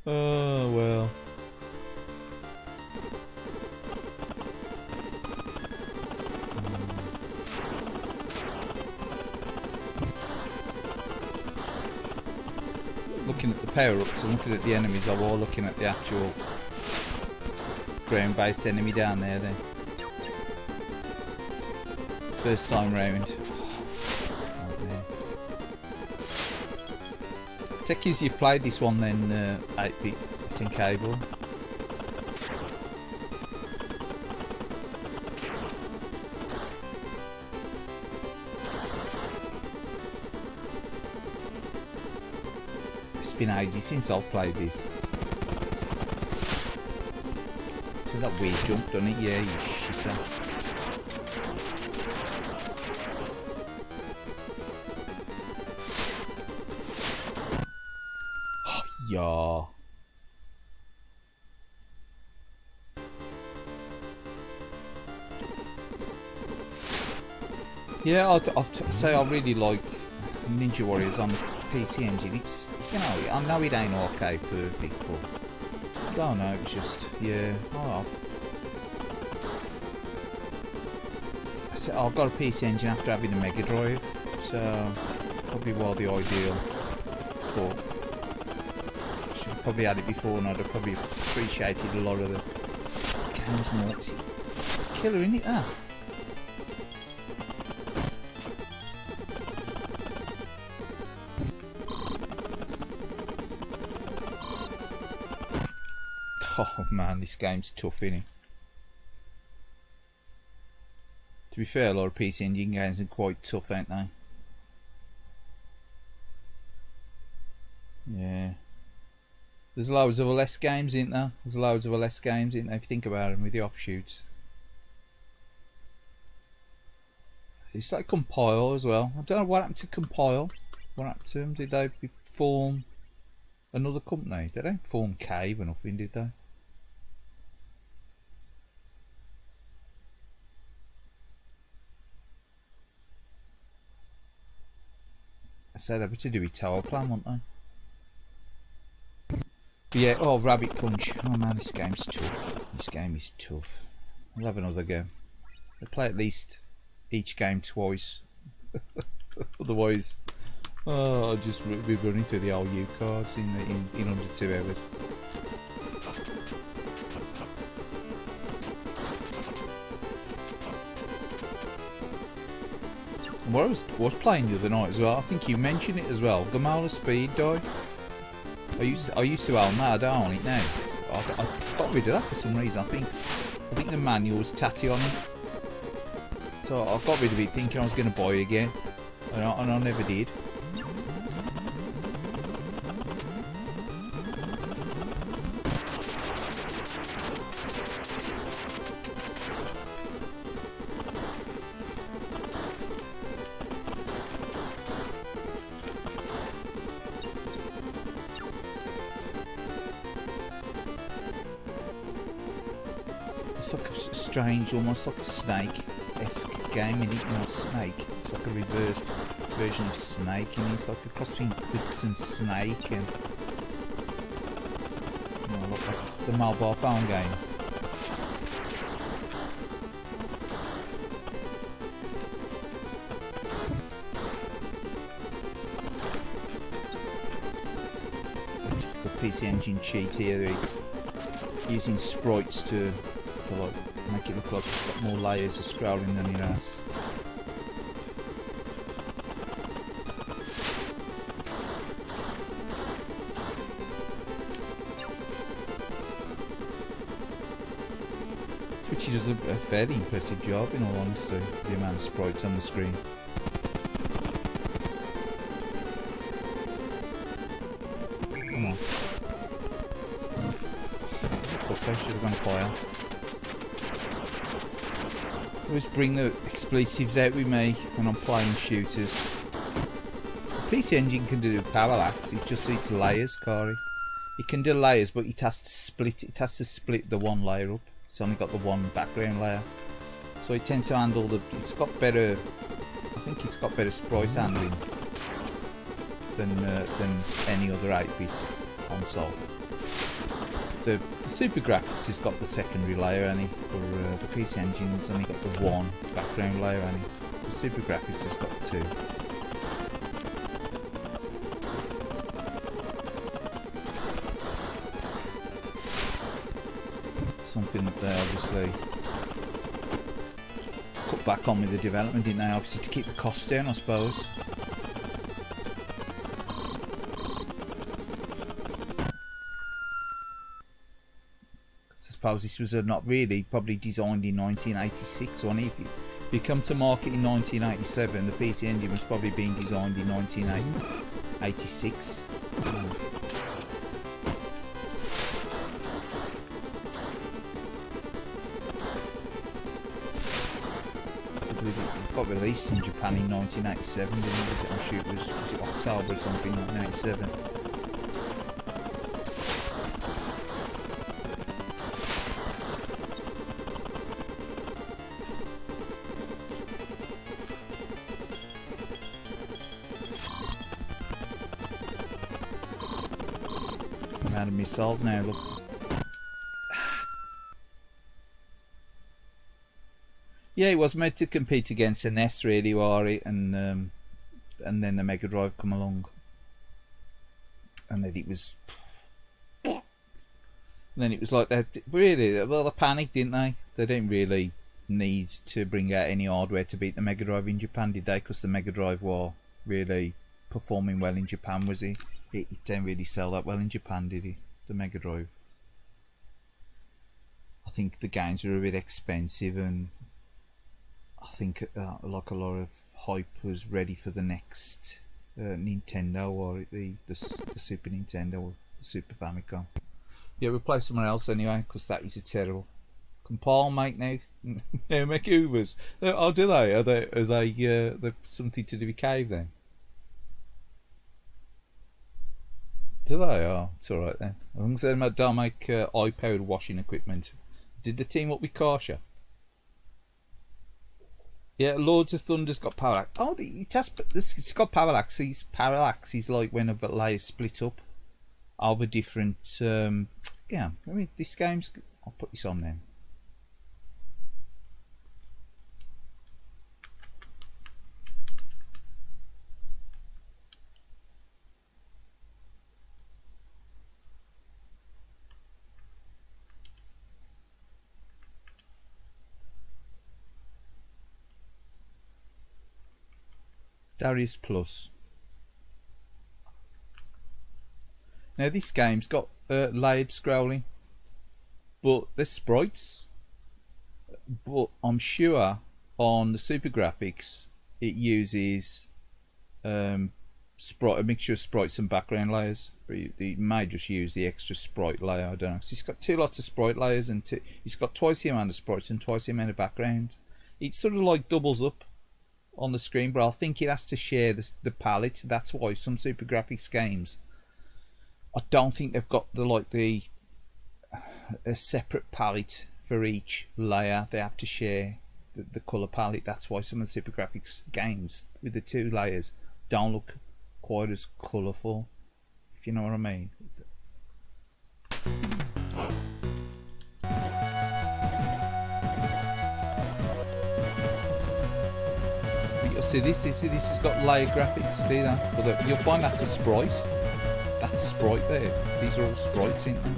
Oh, well. Looking at the power-ups and looking at the enemies, or looking at the actual ground-based enemy down there then. First time round. Oh, Techies, you've played this one then, 8-bit, it's in cable. It's been ages since I've played this. So that weird jump, doesn't it? Yeah, you shitter. Oh, yeah. Yeah, I'd say I really like Ninja Warriors on the PC Engine. It's, you know, I know it ain't arcade perfect, but I don't know, it's just, yeah, oh. So I've got a PC Engine after having a Mega Drive, so probably wildly ideal, but I should have probably had it before and I'd have probably appreciated a lot of the games more. It's a killer, isn't it, that? Oh man, this game's tough, innit? To be fair, a lot of PC Engine games are quite tough, ain't they? Yeah. There's loads of less games, isn't there? There's loads of less games, isn't there, if you think about them, with the offshoots. It's like Compile as well. I don't know what happened to Compile. What happened to them? Did they form another company? They don't form Cave or nothing, did they? I said they were to do with Tower Plan, weren't they? But yeah, oh, Rabbit Punch. Oh man, this game's tough. This game is tough. I'll have another go. I'll play at least each game twice. Otherwise, oh, I'll just be running through the old U cards in under 2 hours. And what I was playing the other night as well, I think you mentioned it as well, Gamala Speed Die. I used to own that, I don't own it now. I got rid of that for some reason. I think the manual was tatty on it. So I got rid of it thinking I was going to buy it again. And I never did. It's like a strange, almost like a Snake-esque game, and it? Not Snake. It's like a reverse version of Snake, and he's like a cross between Quicks and Snake, and you know, like the mobile phone game. Typical PC Engine cheat here. It's using sprites to like make it look like it's got more layers of scrolling than it has. Twitchy does a fairly impressive job, in all honesty, the amount of sprites on the screen. Come on. I should have gone fire. Always bring the explosives out with me when I'm playing shooters. The PC Engine can do parallax, it just needs layers, Kari. It can do layers, but it has to split. It has to split the one layer up. It's only got the one background layer, so it tends to handle the. It's got better. I think it's got better sprite handling than any other 8-bit console. The Super Graphics has got the secondary layer, and for the PC Engine's only got the one background layer, and the Super Graphics has got two. Something that they obviously cut back on with the development, didn't they? Obviously to keep the costs down, I suppose. I suppose this was not really probably designed in 1986, or if you come to market in 1987, the PC Engine was probably being designed in 1986. It got released in Japan in 1987, didn't it? I'm sure it was it October or something, 1987. I'm out of missiles now, look. Yeah, it was meant to compete against the NES, really, Wari, and then the Mega Drive come along, and then it was like that. Really, well, they panicked, didn't they? They didn't really need to bring out any hardware to beat the Mega Drive in Japan, did they? Because the Mega Drive was really performing well in Japan, was it? It didn't really sell that well in Japan, did it? The Mega Drive. I think the games were a bit expensive, and I think like a lot of hype was ready for the next Nintendo, or the Super Nintendo, or the Super Famicom. Yeah, we'll play somewhere else anyway, because that is a terrible. Compile, mate, now. Yeah, make Ubers. Oh, do they? Are they something to do with Cave then? Do they? Oh, it's alright then. As long as they don't make eye-powered washing equipment. Did the team up with Karsha? Yeah, Lords of Thunder's got parallax. Oh, it's got parallax. Parallax is like when a layer split up over different. Yeah, I mean, this game's. I'll put this on then. Darius Plus. Now this game's got layered scrolling, but there's sprites. But I'm sure on the Super Graphics it uses a mixture of sprites and background layers. But it may just use the extra sprite layer. I don't know. So it's got two lots of sprite layers, and it's got twice the amount of sprites and twice the amount of background. It sort of like doubles up on the screen, but I think it has to share the palette. That's why some Super Graphics games, I don't think they've got a separate palette for each layer. They have to share the colour palette. That's why some of the Super Graphics games with the two layers don't look quite as colourful, if you know what I mean. But you'll see this has got layered graphics, see that? But you'll find that's a sprite. That's a sprite there. These are all sprites, ain't they?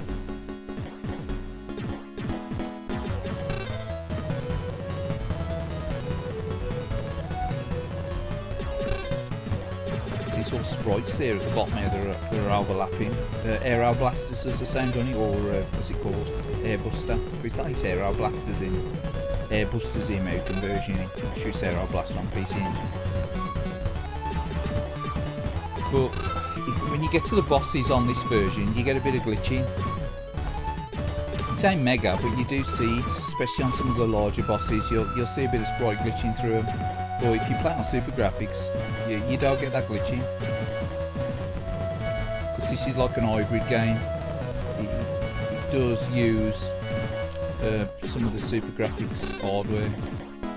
These all sprites there at the bottom here, they're overlapping. Aero Blasters does the same, doesn't it? Or what's it called? Airbuster. But it's like Aero Blasters in. Airbuster's the American version. It shoots Aero Blaster on PC Engine. But when you get to the bosses on this version, you get a bit of glitching. It ain't mega, but you do see it, especially on some of the larger bosses. You'll see a bit of sprite glitching through them. But if you play on super graphics, you don't get that glitching. Because this is like an hybrid game. It does use some of the super graphics hardware,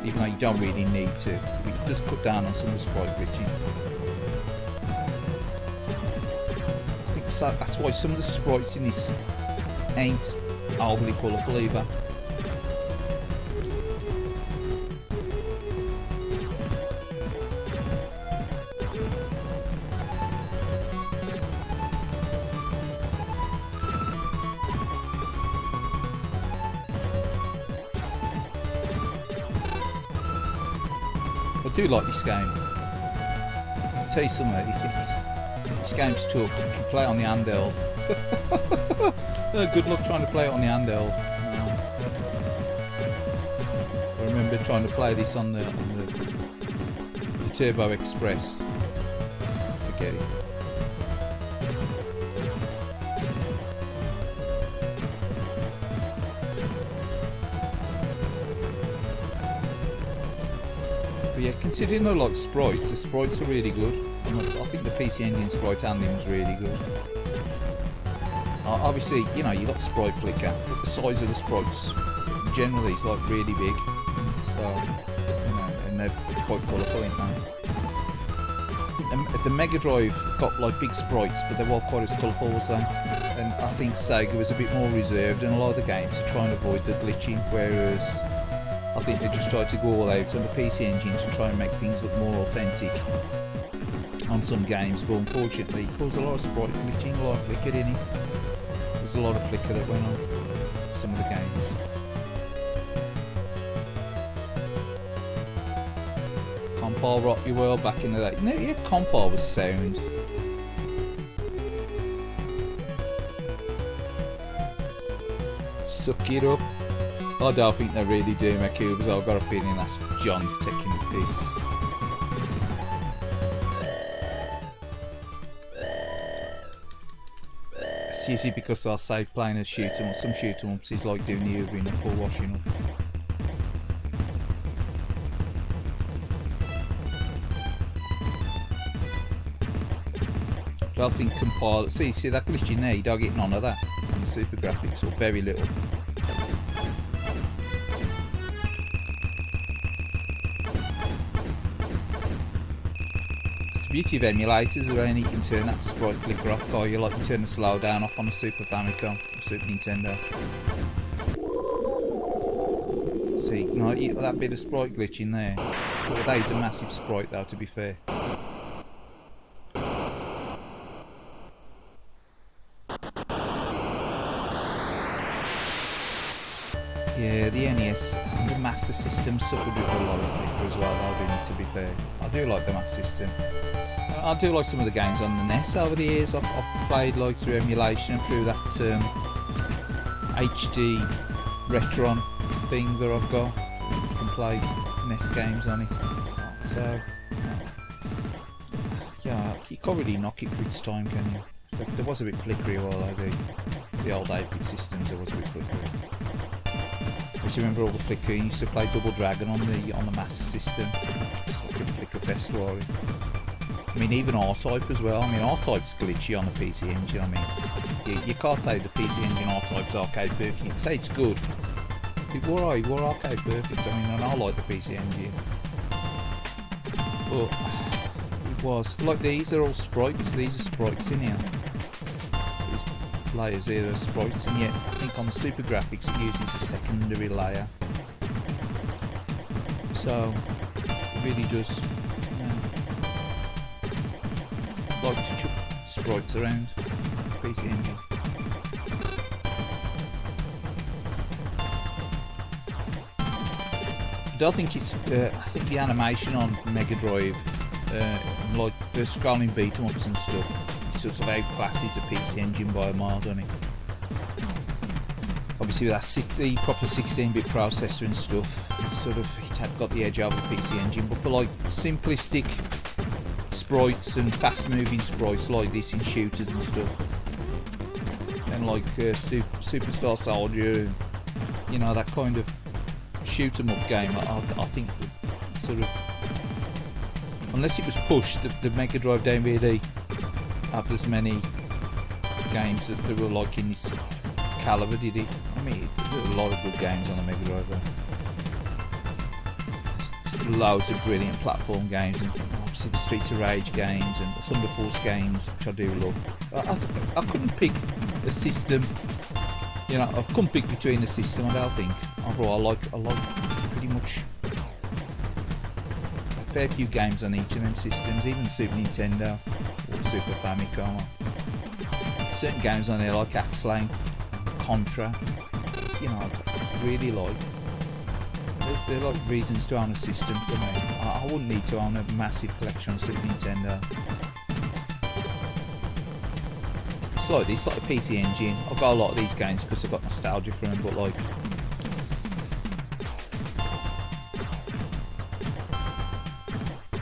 even though you don't really need to. It does cut down on some of the sprite glitching. I think that's why some of the sprites in this ain't overly colourful either. I do like this game. I'll tell you something, if you think this game's tough, if you play it on the handheld. Good luck trying to play it on the handheld. I remember trying to play this on the Turbo Express. Forget it. Yeah, considering they're like sprites, the sprites are really good. And I think the PC Engine sprite handling was really good. Obviously, you know, you got sprite flicker, but the size of the sprites generally is like really big. So, you know, and they're quite colourful, ain't they? I think the Mega Drive got like big sprites, but they weren't quite as colourful as they. And I think Sega was a bit more reserved in a lot of the games to try and avoid the glitching, whereas I think they just tried to go all out on the PC Engine to try and make things look more authentic on some games, but unfortunately it caused a lot of sprite glitching, a lot of flicker in it. There's a lot of flicker that went on some of the games. Compile rock your world back in the day. No, yeah, Compile was sound. Suck it up. I don't think they really do make cubes. I've got a feeling that's John's taking the piss. It's usually because I say playing a shoot 'em, some shoot 'em ups is like doing the hoovering up or washing up. But I think compile. See that glitching there, you don't get none of that on the super graphics, or very little. Beauty of emulators are only you can turn that sprite flicker off, or you like to turn the slowdown off on a Super Famicom or Super Nintendo. See, you know, that bit of sprite glitch in there. But that is a massive sprite though, to be fair. Yeah, the NES and the Master System suffered with a lot of flicker as well, though, didn't it, to be fair. I do like the Master System. I do like some of the games on the NES over the years. I've played like through emulation and through that HD Retron thing that I've got. You can play NES games on it. So, yeah, you can't really knock it for its time, can you? There was a bit flickery while the old 8-bit systems, there was a bit flickery. I just remember all the flicker. You used to play Double Dragon on the Master System. It's like a flicker fest, really. I mean, even R-Type as well. I mean, R-Type's glitchy on the PC Engine. I mean, you can't say the PC Engine R-Type's arcade perfect. You can say it's good. We're arcade perfect. I mean, and I like the PC Engine. But was. Like these are all sprites, these are sprites in here. These layers here are sprites, and yet I think on the super graphics it uses a secondary layer. So it really does like to chuck sprites around PC Engine. I don't think it's. I think the animation on Mega Drive, like the scrolling beat 'em ups and stuff, sort of outclasses a PC Engine by a mile, doesn't it? Obviously, with that the proper 16-bit processor and stuff, it had got the edge over PC Engine. But for like simplistic sprites and fast-moving sprites like this in shooters and stuff, and like Superstar Soldier, you know, that kind of shoot 'em up game, I think sort of, unless it was pushed, the Mega Drive don't really have as many games that were like in this caliber, did it? I mean, there were a lot of good games on the Mega Drive though. Loads of brilliant platform games, and obviously the Streets of Rage games and the Thunder Force games, which I do love. I couldn't pick a system, you know, I couldn't pick between the system, I don't think. Overall, I like pretty much a fair few games on each of them systems, even Super Nintendo or Super Famicom. Certain games on there like X-Lane, Contra, you know, I really like. They're like reasons to own a system for me. I wouldn't need to own a massive collection on Super Nintendo. It's like this, like a PC Engine. I've got a lot of these games because I've got nostalgia for them, but like,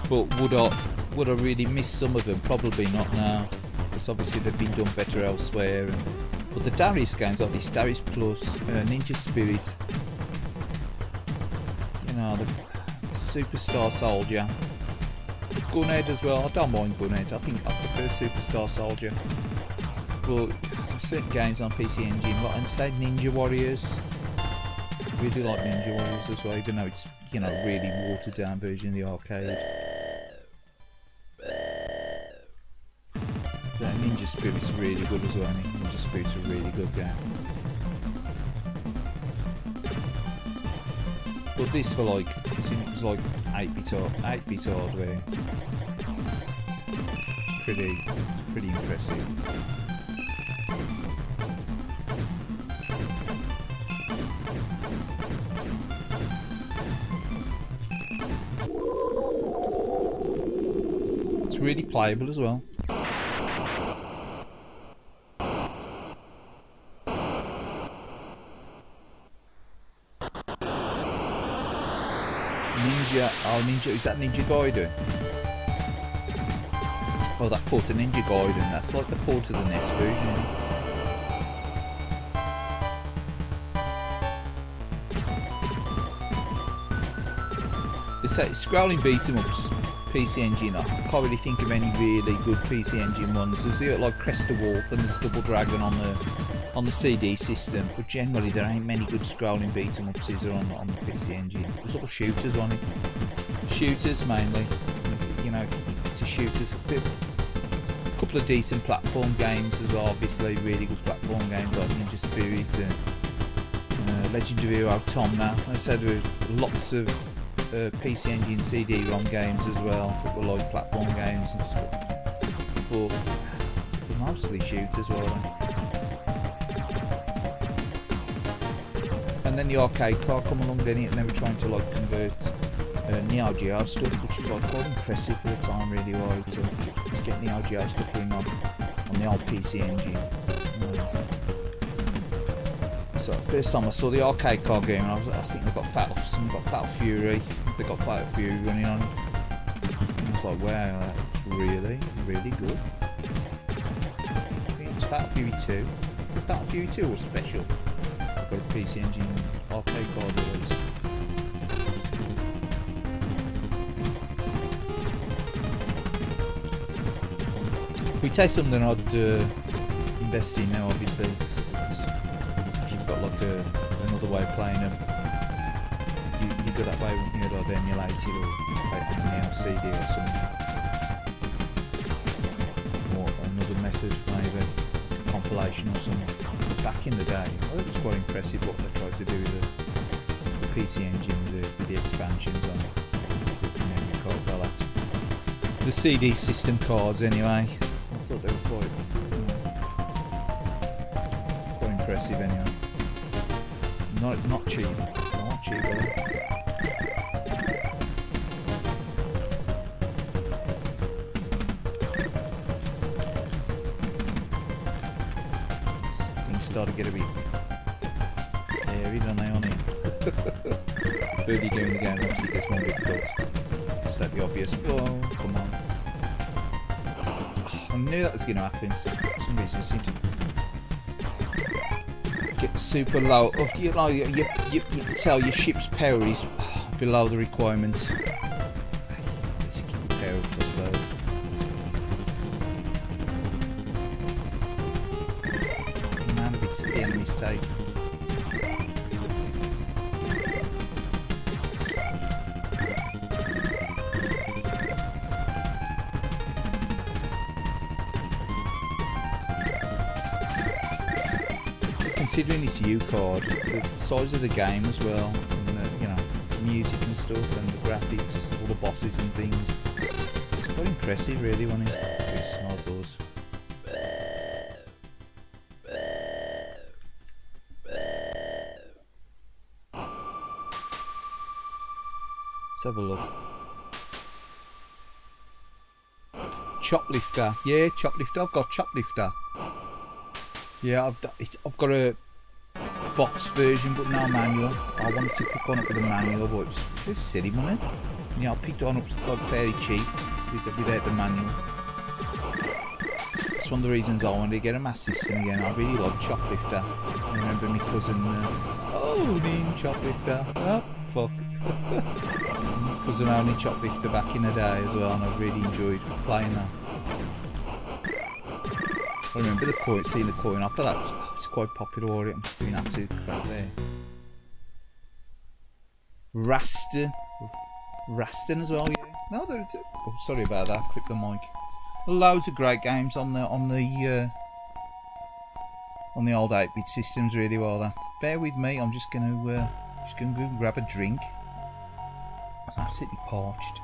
but would I really miss some of them? Probably not now, because obviously they've been done better elsewhere. But the Darius games like this, Darius Plus, Ninja Spirit, you know, the Superstar Soldier, Gunhead as well. I don't mind Gunhead. I think I prefer Superstar Soldier. But certain games on PC Engine, like, and say Ninja Warriors. I really like Ninja Warriors as well, even though it's, you know, really watered down version of the arcade. Yeah, Ninja Spirit's really good as well. I think Ninja Spirit's a really good game. But this for like, it's like 8-bit hardware. It's pretty impressive. It's really playable as well. Ninja, is that Ninja Gaiden? Oh, that port of Ninja Gaiden, that's like the port of the NES version. It's like scrolling beat 'em ups, PC Engine. I can't really think of any really good PC Engine ones. There's the, like Crest of Wolf and there's Double Dragon on the CD system, but generally there ain't many good scrolling beat 'em ups on the PC Engine. There's all shooters on it. Shooters mainly, you know, to shooters. A couple of decent platform games as well, obviously, really good platform games like Ninja Spirit and Legend of Hero Tomna. Like I said, there were lots of PC Engine CD-ROM games as well that were like platform games and stuff. But mostly shooters, were they? And then the arcade card come along, didn't it? And they were trying to like convert Neo Geo stuff, which was like quite impressive for the time, really, to get Neo Geo stuff in on the old PC Engine. So first time I saw the arcade card game, I think they got Fatal Fury. They got Fatal Fury running on it. And I was like, wow, that's really, really good. I think it's Fatal Fury 2. Is it Fatal Fury 2 or Special? I've got a PC Engine arcade card release. We take something I'd invest in now, obviously, because if you've got like another way of playing them, you go that way, wouldn't you? I'd emulate it or play it on an LCD or something. Oxford, maybe a compilation or something. But back in the day, I thought it was quite impressive what they tried to do with the PC Engine with the expansions on it. You can't tell that. The CD system cards, anyway. I thought they were quite impressive, anyway. Not cheap. Not cheap, are they? Started to get a bit hairy, don't they, on it? Further you go in the game, obviously it gets more difficult. State the obvious. Oh, come on. Oh, I knew that was going to happen. So for some reason I seem to get super low. Oh, you know, you can tell your ship's power is below the requirement. You keep your power up, I suppose. It's the enemy's take. Considering it's U-card, the size of the game as well, and the, you know, music and stuff, and the graphics, all the bosses and things, it's quite impressive, really, wasn't it? Yes, I thought. Let's have a look. Choplifter. Yeah, Choplifter. I've got Choplifter. Yeah, I've got a boxed version but no manual. I wanted to pick one up with a manual, but it was silly money. Yeah, I picked one up like fairly cheap without the manual. It's one of the reasons I wanted to get a mass system again. I really like Choplifter. I remember my cousin owning Choplifter. Oh, fuck. Cousin owning Choplifter back in the day as well, and I really enjoyed playing that. I remember seeing the coin up, but that was quite popular, or it must have been absolute crap there. Raston as well, yeah. No, oh, sorry about that. Clip the mic. Loads of great games on the old 8-bit systems, really well. Bear with me. I'm just gonna go and grab a drink. It's absolutely parched.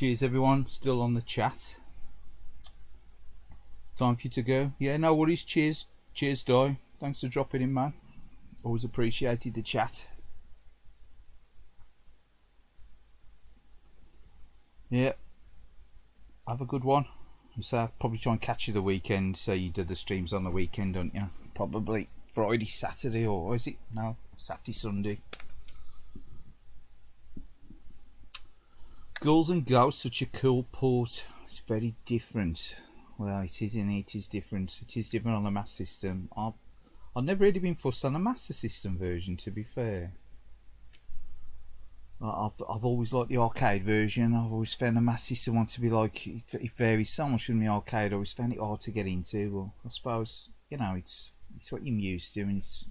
Cheers everyone, still on the chat. Time for you to go. Yeah, no worries. Cheers. Cheers, Di. Thanks for dropping in, man. Always appreciated the chat. Yeah. Have a good one. So I'll probably try and catch you the weekend. So you did the streams on the weekend, don't you? Probably Friday, Saturday, or is it? No, Saturday, Sunday. Ghouls and Ghosts, such a cool port. It's very different. Well, it is, isn't it? It is different. It is different on the Master System. I've never really been fussed on the Master System version, to be fair. I've always liked the arcade version. I've always found the Master System one to be like, it varies so much from the arcade. I always found it hard to get into. Well, I suppose, you know, it's what you're used to, and it's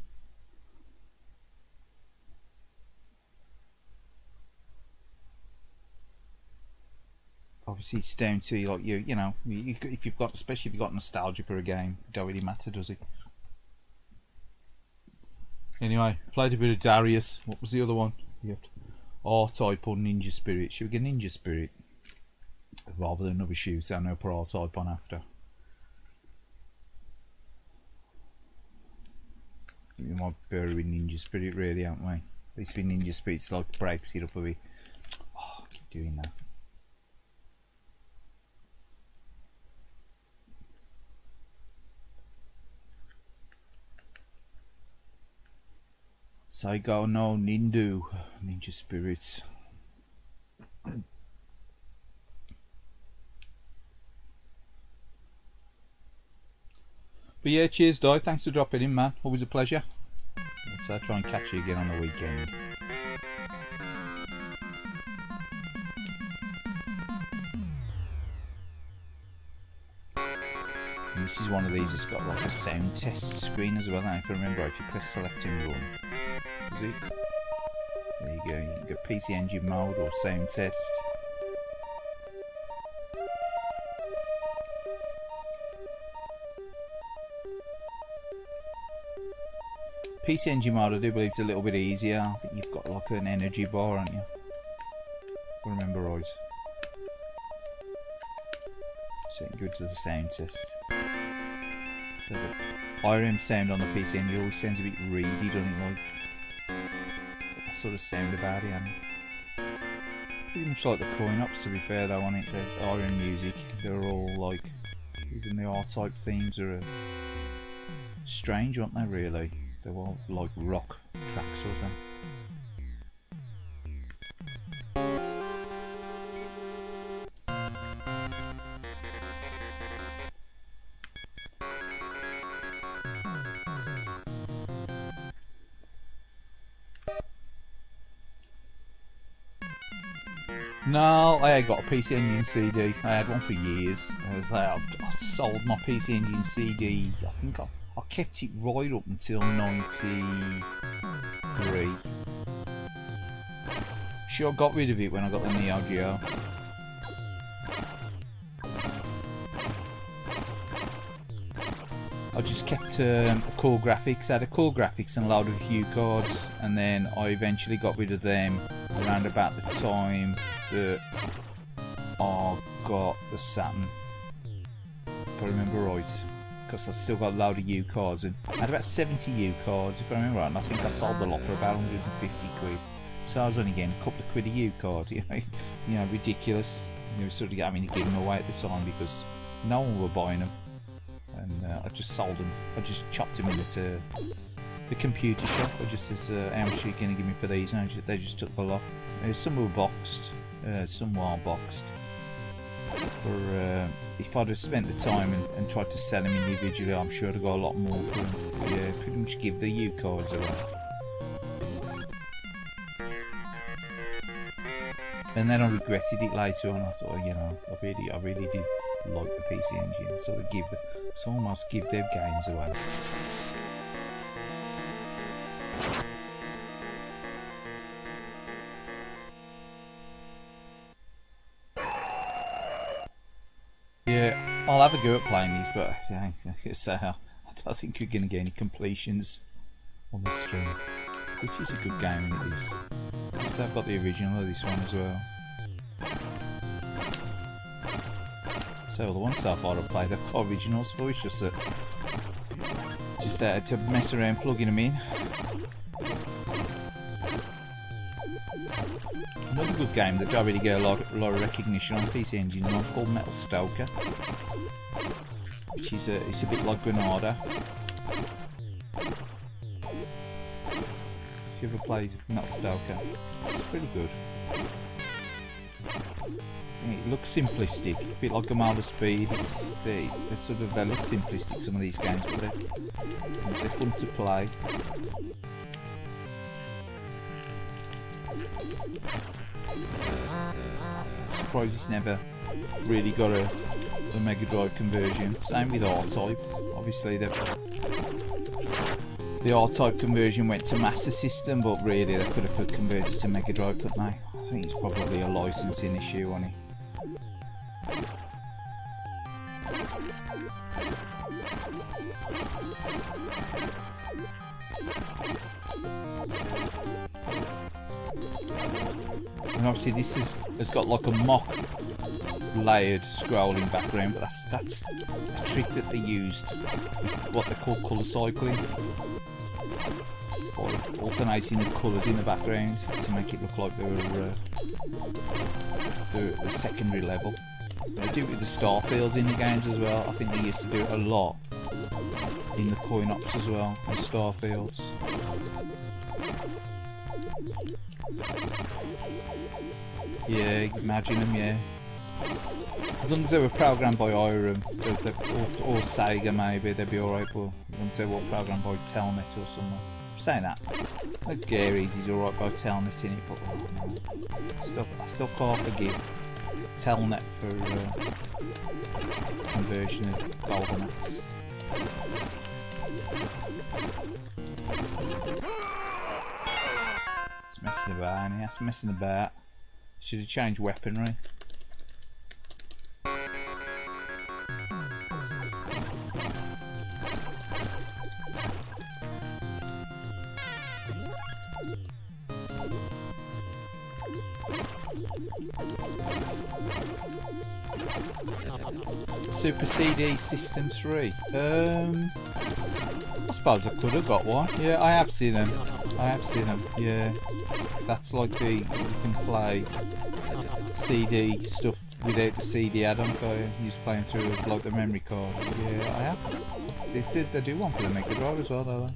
obviously it's down to like you know, if you've got, especially if you've got nostalgia for a game, it don't really matter, does it? Anyway, played a bit of Darius. What was the other one? R-Type or Ninja Spirit. Should we get Ninja Spirit rather than another shooter? I know, put R-Type on after. We might bury with Ninja Spirit, really, aren't we? At least with Ninja Spirit's like breaks it up a bit. Oh, I keep doing that. Saigo no Nindu, Ninja Spirits. But yeah, cheers, Di. Thanks for dropping in, man. Always a pleasure. So I'll try and catch you again on the weekend. And this is one of these that's got like a sound test screen as well. If I remember, if you press select and run, is it? There you go. You can go PC Engine mode or sound test. PC Engine mode, I do believe it's a little bit easier. I think you've got like an energy bar, haven't you? If I remember right. So you can go to the sound test. So the IRM sound on the PC Engine always sounds a bit reedy, doesn't it? Like that sort of sound about it, and pretty much like the coin ops, to be fair though, on it. The IRM music, they're all like, even the R-Type themes are strange, aren't they, really? They're all like rock tracks or something. No, I got a PC Engine CD. I had one for years. I sold my PC Engine CD. I think I kept it right up until 93. Sure, I got rid of it when I got the Neo Geo. I just kept core graphics. I had a core graphics and a load of hue cards, and then I eventually got rid of them around about the time that I got the Saturn, if I remember right, because I've still got a load of U cards, and I had about 70 U cards if I remember right, and I think I sold the lot for about 150 quid. So I was only getting a couple of quid a U card, you know, ridiculous. You know, sort of having to give them away at the time because no one were buying them, and I just sold them. I just chopped them into the computer shop. I just says, how much are you going to give me for these? And they just took the lot. Some were boxed, some weren't boxed. Or if I'd have spent the time and tried to sell them individually, I'm sure I'd have got a lot more for them. But yeah, pretty much give the U cards away. And then I regretted it later on. I thought, you know, I really did like the PC Engine, so I almost give their games away. Yeah, I'll have a go at playing these, but yeah, I don't think you're going to get any completions on the stream, which is a good game, it is. So I've got the original of this one as well. So the one so far I've played, they've got originals for. It's just that to mess around plugging them in. Another good game that don't really get a lot of recognition on PC Engine, one called Metal Stoker, which is it's a bit like Granada. If you ever played Metal Stoker, it's pretty good. It looks simplistic, a bit like Granada Speed. They look simplistic, some of these games, but they're fun to play. I'm surprised it's never really got a Mega Drive conversion. Same with R-Type. Obviously the R-Type conversion went to Master System, but really they could have converted to Mega Drive, couldn't they? I think it's probably a licensing issue on it. And obviously this has got like a mock layered scrolling background, but that's a trick that they used with what they call colour cycling, or alternating the colours in the background to make it look like they were the secondary level. They do it with the star fields in the games as well. I think they used to do it a lot in the coin ops as well, the star fields. Yeah, imagine them, yeah. As long as they were programmed by IRM, or Sega maybe, they'd be alright, but once they were programmed by Telnet or something. I'm saying that. Like Gary's is alright by Telnet in it, but oh, no. I still can't forgive Telnet for conversion of Golden Axe. It's messing about, yeah, it's messing about. Should have changed weaponry. Super CD System 3. I suppose I could have got one. Yeah, I have seen them. Yeah. That's like you can play CD stuff without the CD add-on, you're just playing through like the memory card. Yeah, I have. They do one for the Mega Drive as well, don't they?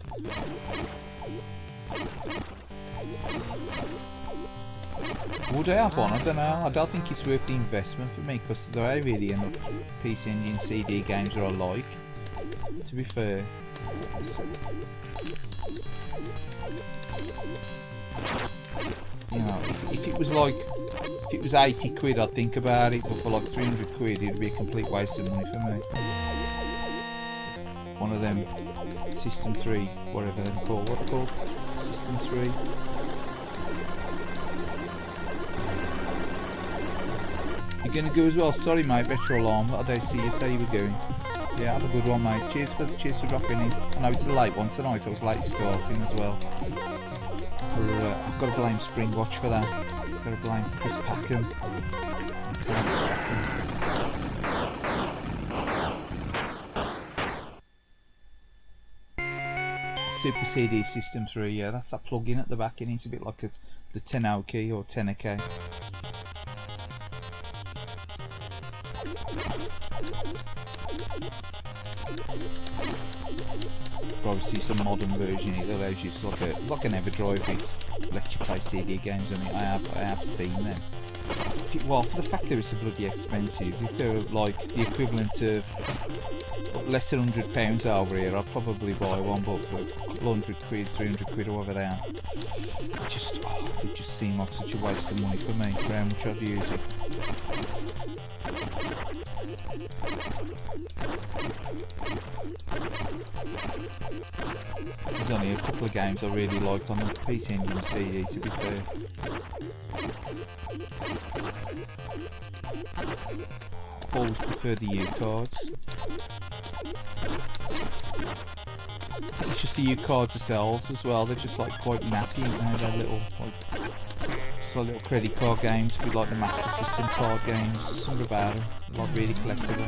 Would I have one? I don't know. I don't think it's worth the investment for me, because there are really enough PC Engine CD games that I like, to be fair. You know, if it was like, if it was 80 quid I'd think about it, but for like 300 quid it'd be a complete waste of money for me. One of them System 3, whatever they're called, what are they called? System 3. You're gonna go as well? Sorry mate, retro alarm, I don't see you say you were going. Yeah, have a good one mate, cheers for dropping in. I know it's a late one tonight, I was late starting as well. I've got to blame Springwatch for that. I've got to blame Chris Packham. Super CD System 3, yeah, that's that plug-in at the back, and it's a bit like the 10 key or 10K. Obviously some modern version that allows you to like an Everdrive, it lets you play CD games on it. I have seen them. Well, for the fact that it's so bloody expensive, if they're like the equivalent of less than £100 over here, I'd probably buy one, but for a couple hundred quid, 300 quid or whatever they are, it just seemed like such a waste of money for me, for how much I'd use it. There's only a couple of games I really like on the PC Engine CD, to be fair. I've always preferred the U cards. I think it's just the U cards themselves as well, they're just like quite natty, and they're little, like, It's like little credit card games, a bit like the Master System card games. There's something about them, like really collectible.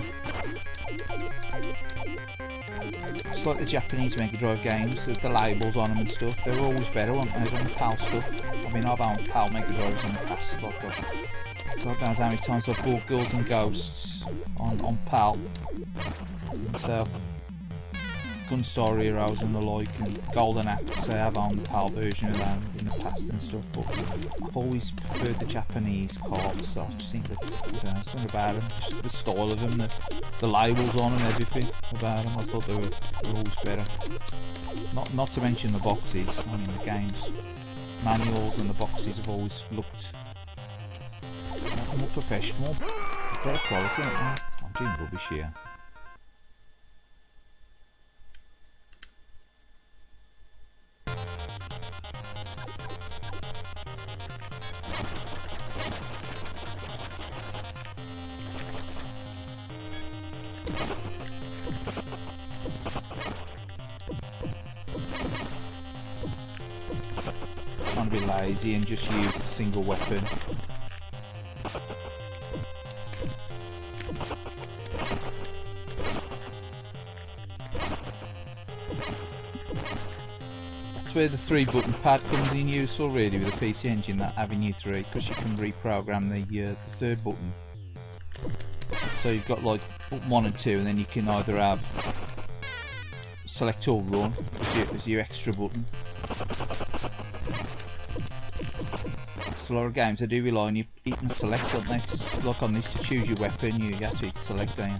It's like the Japanese Mega Drive games, the labels on them and stuff. They're always better, aren't they, than the PAL stuff? I mean, I've owned PAL Mega Drives in the past. Like, God knows how many times I've bought Girls and Ghosts on PAL. So, Gunstar Heroes and the like, and Golden Axe. I have owned the PAL version of them in the past and stuff, but I've always preferred the Japanese cards. So I just think that, I don't know, something about them, just the style of them, the labels on and everything about them. I thought they were always better. Not to mention the boxes. I mean, the games manuals and the boxes have always looked more professional, better quality, aren't they? I'm doing rubbish here. Trying to be lazy and just use the single weapon. That's where the 3-button pad comes in useful really with the PC Engine, that Avenue 3, because you can reprogram the 3rd button. So you've got like button 1 and 2, and then you can either have select or run as your extra button. So a lot of games they do rely on you hitting select, don't they? Just like on this, to choose your weapon you have to hit select, don't you?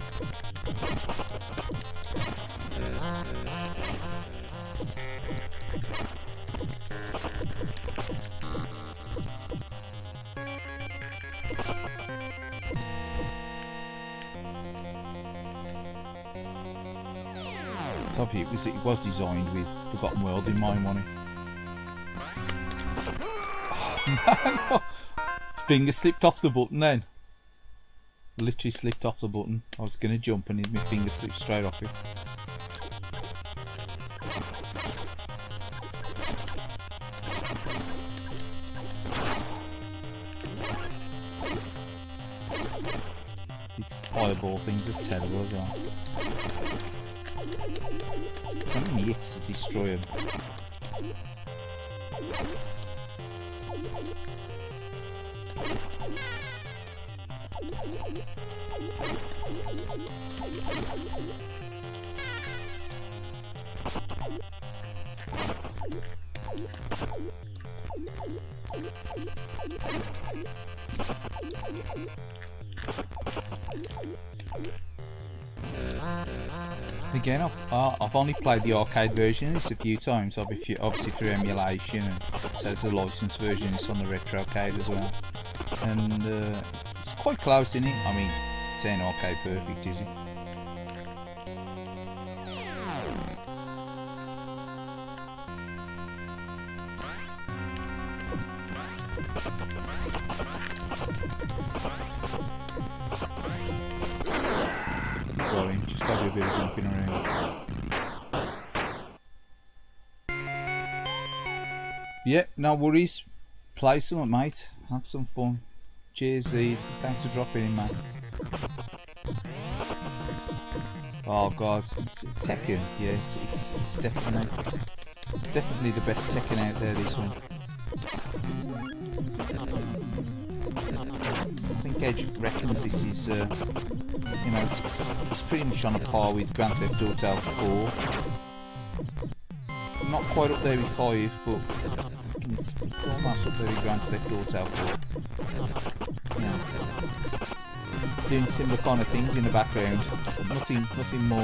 So obviously it was designed with Forgotten Worlds in mind, wasn't it? Man, his finger slipped off the button then. Literally slipped off the button. I was going to jump and my finger slipped straight off it. These fireball things are terrible as well. How many hits to destroy them? Again, I've only played the arcade version of this a few times, obviously through emulation, and so it's a licensed version. It's on the retrocade as well, and it's quite close, isn't it? I mean, it's saying arcade perfect, is it? Just got a bit of jumping around. Yeah, no worries. Play something, mate. Have some fun. Cheers, Zed. Thanks for dropping in, man. Oh god, Tekken. Yeah, it's definitely the best Tekken out there. This one. I think Edge reckons this is. You know, it's pretty much on a par with Grand Theft Auto 4. Not quite up there with 5, but it's almost up there with Grand Theft Auto 4. Yeah. It's doing similar kind of things in the background. Nothing more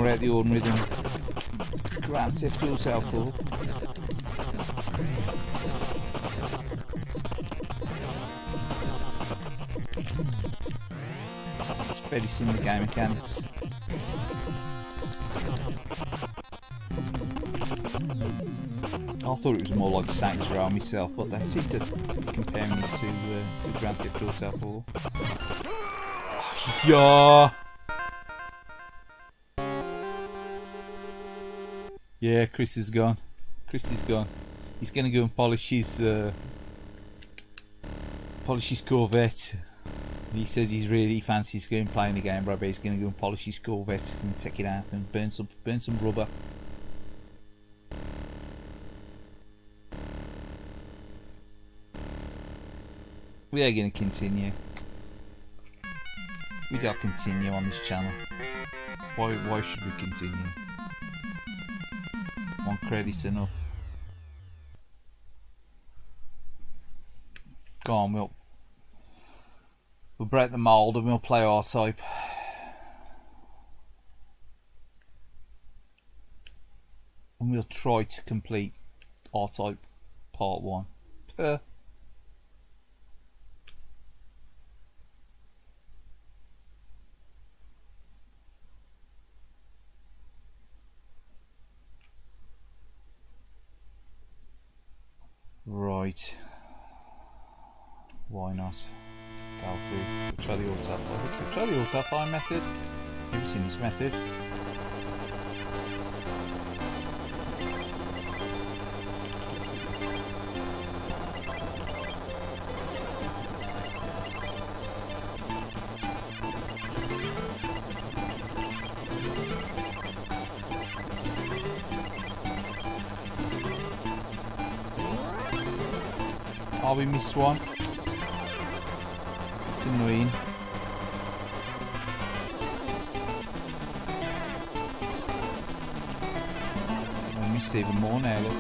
out of the ordinary than Grand Theft Auto 4. Very similar game mechanics. I thought it was more like Saints Row myself, but they seem to compare me to the Grand Theft Auto 4. Yeah. Yeah, Chris is gone. He's gonna go and polish his Corvette. He says he's really fancies going playing the game, but he's gonna go and polish his Corvette and take it out and burn some rubber. We are gonna continue. We do continue on this channel. Why should we continue? One credit's enough. Go on, we'll break the mould and we'll play R-Type. And we'll try to complete R-Type Part 1. Right. Why not? Go through. We'll try the auto-fire. We'll try the auto-fire method. Never seen this method. Oh, we missed one. It's annoying. I missed even more now, look.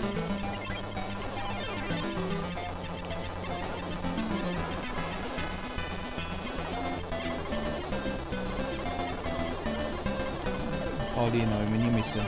How do you know when you miss them?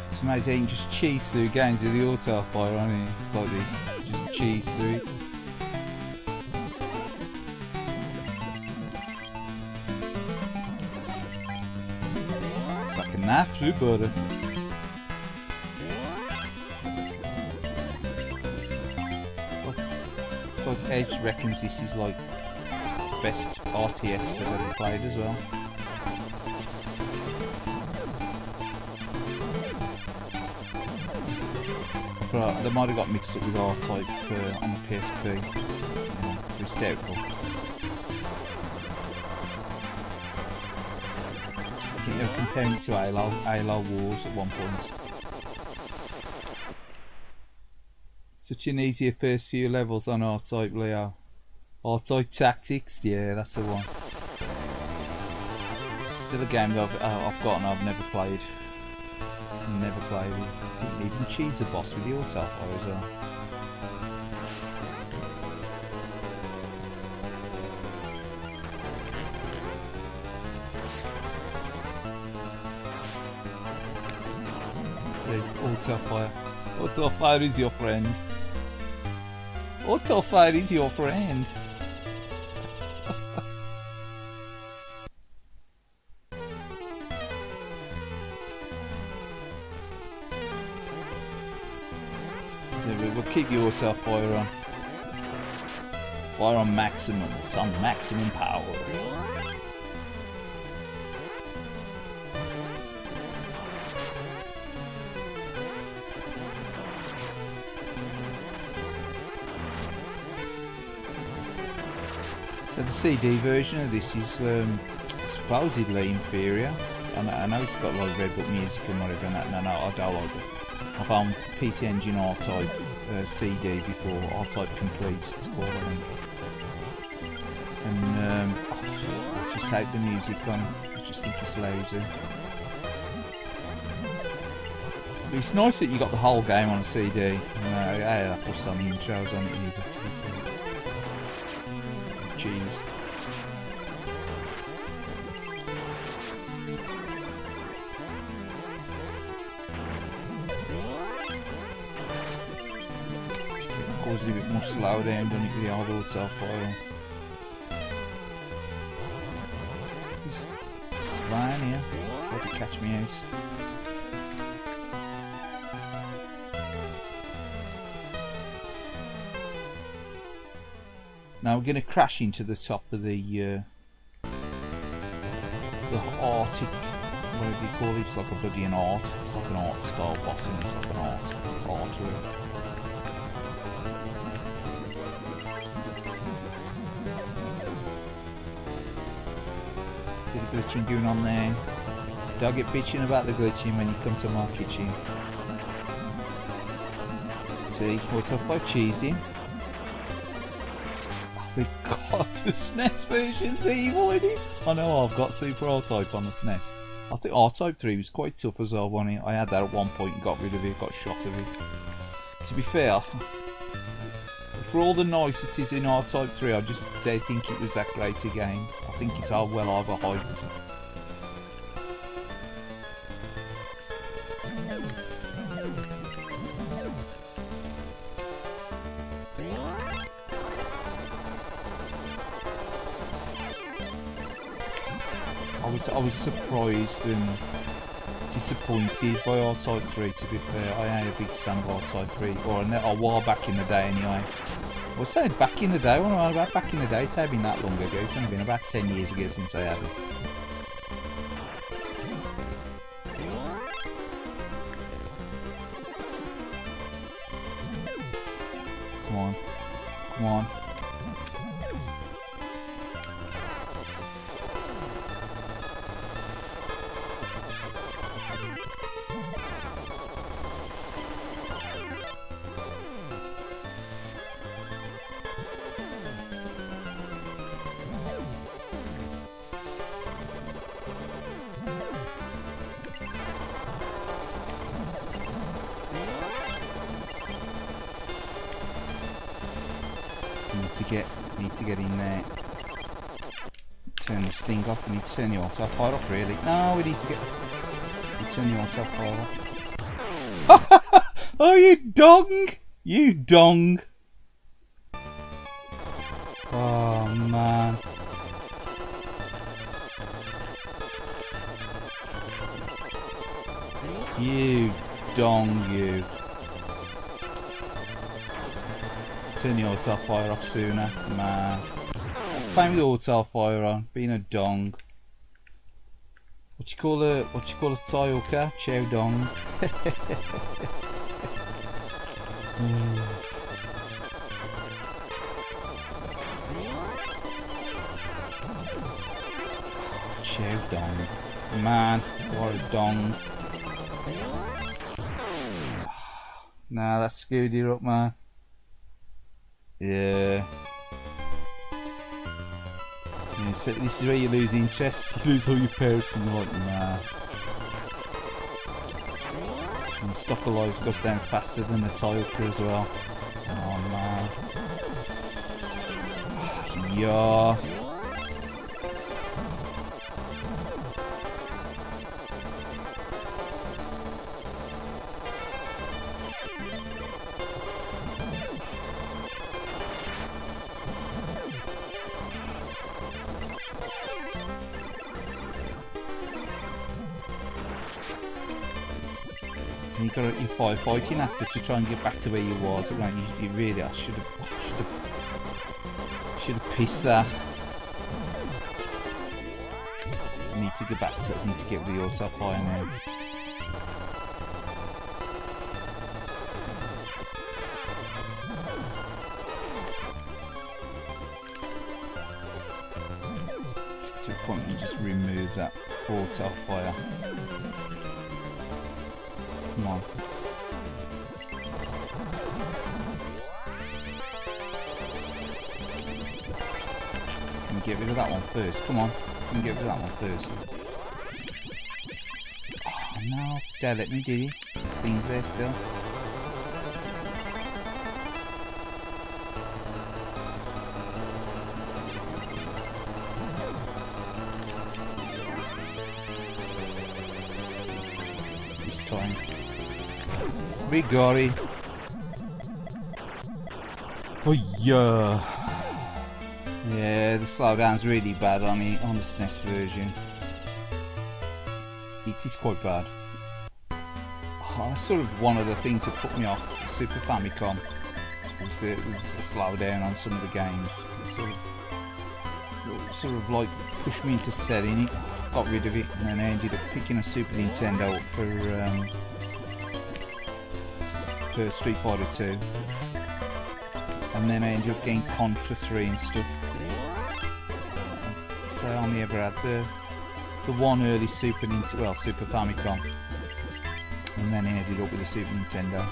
It's amazing you can just cheese through games with the auto fire on it. It's like this. Just cheese through it. It's like a knife through butter. It's like Edge reckons this is like the best RTS they've ever played as well. But they might have got mixed up with R-Type on the PSP. Yeah, it's doubtful. I think they were comparing it to Halo Wars at one point. Such an easier first few levels on R-Type, Leo. R-Type Tactics, yeah, that's the one. Still a game that I've got and I've never played. Never played it. I think even cheese the boss with the auto fire as well. So, auto fire. Auto fire is your friend. Auto fire is your friend. We'll keep your auto fire on. Fire on maximum. It's on maximum power. So the CD version of this is supposedly inferior. I know it's got like Red Book music and whatever, and no, I don't like it. I found PC Engine R-Type CD before, R-Type Complete it's called, I think. And I just hate the music on it. I just think it's lazy. But it's nice that you got the whole game on a CD. I fussed on the intros on it either, to be fair. Jeez. Goes a bit more slow down, doesn't it, with the old auto fire. It's fine here. Try to catch me out. Now we're going to crash into the top of the Arctic, whatever you call it. It's like a bloody an art. It's like an art style boss, and it's like an artwork. Bit of glitching going on there. Don't get bitching about the glitching when you come to my kitchen. See, auto 5 cheesy. They got the SNES version's evil in it. I know I've got Super R-Type on the SNES. I think R-Type 3 was quite tough as well, wasn't it? I had that at one point and got rid of it, got shot of it. To be fair, for all the niceties in R-Type 3, I just don't think it was that great a game. I think it's well overhyped. I was surprised and disappointed by R-Type 3, to be fair. I ain't a big fan of R-Type 3, or a while back in the day anyway. I was saying back in the day, what am I about back in the day? It's been that long ago, it's only been about 10 years ago since I had it. Come on, come on. Need to get in there. Turn this thing off. We need to turn the auto fire off, really. No, we need to turn the auto fire off. Oh, you dong! You dong! Oh man. You dong, you. Turn the auto fire off sooner, man. Let's play with the auto fire on, being a dong. What you call a Toyoka? Chow dong. Chow dong. Man, what a dong. Nah, that screwed you up, man. Yeah. So this is where you lose interest. You lose all your parents and you're like, nah. And the stock of lives goes down faster than the Toyoka as well. Oh man. Yeah. So you got your firefighting after to try and get back to where you was. Like, you really, I should have pissed that. I need to get back to. I need to get the auto fire now. To the point where you just remove that auto fire. Come on. Can we get rid of that one first? Come on. Can we get rid of that one first? Oh no. Don't let me, did he? Things there still. This time. We got it. Oh yeah. Yeah, the slowdown's really bad on the SNES version. It is quite bad. Oh, that's sort of one of the things that put me off Super Famicom There was a slowdown on some of the games. It sort of like pushed me into selling it. Got rid of it, and then I ended up picking a Super Nintendo up for Street Fighter 2, and then I ended up getting Contra 3 and stuff. So I only ever had the one early Super Famicom, and then I ended up with the Super Nintendo.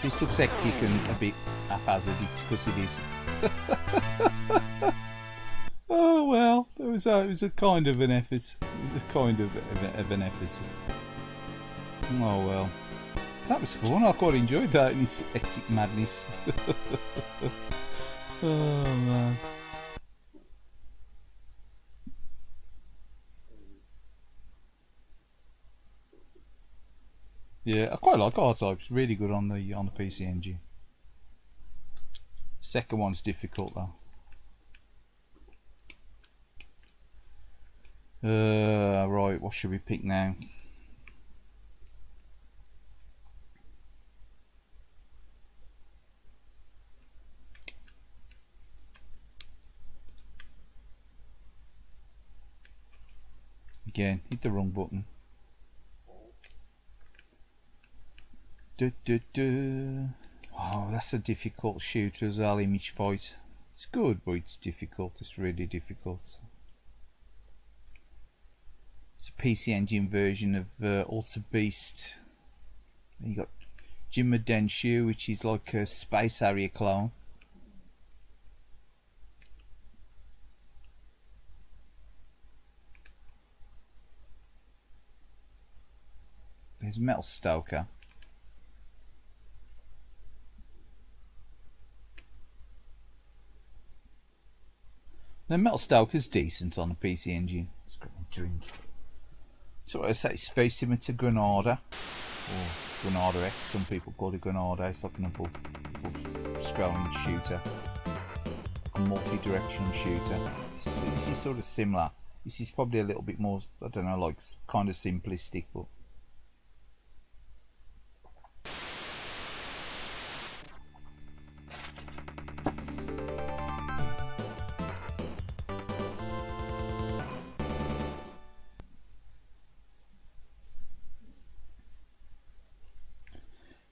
It's subjective and a bit haphazard because it is. Oh well, it was a kind of an effort. It was a kind of an effort. Oh well, that was fun. I quite enjoyed that in this hectic madness. Oh man. Yeah, I quite like R-Type. It's really good on the PC Engine. Second one's difficult though. Right, what should we pick now? Again, hit the wrong button. Oh, that's a difficult shooter as well, Image Fight. It's good, but it's difficult. It's really difficult. It's a PC Engine version of Alter Beast. You got Jimma Denshu, which is like a Space Harrier clone. There's Metal Stoker. The Metal Stoker's decent on a PC Engine. Let's grab a drink. So I say it's very similar to Granada, or Granada X. Some people call it Granada. It's like an above scrolling shooter, a multi-directional shooter. This is sort of similar. This is probably a little bit more, I don't know, like kind of simplistic, but.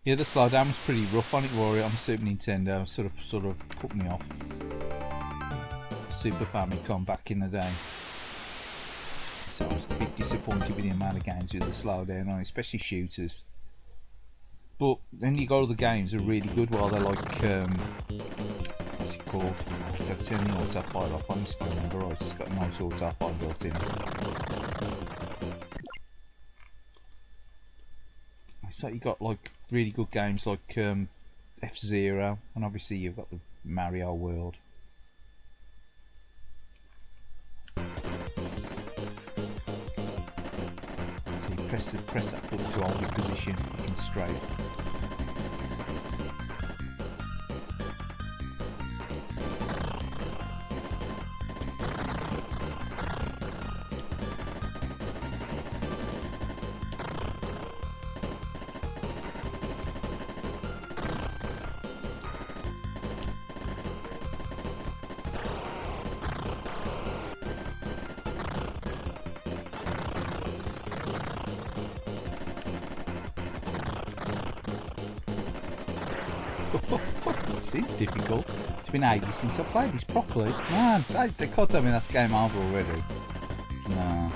Yeah, the slowdown was pretty rough on it, Rory, on the Super Nintendo. Sort of put me off. Super Famicom back in the day. So I was a bit disappointed with the amount of games with the slowdown on, especially shooters. But then you go to the games are really good while they're like, what's it called? I've turned the auto file off on this phone, remember, right? It's got a nice auto file built in. So you got like really good games like F-Zero, and obviously you've got the Mario World. So you press that button to hold your position, you can strafe. Seems difficult. It's been ages since I played this properly. Man, they can't tell me that's game over already. No.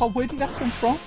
Oh, where did that come from?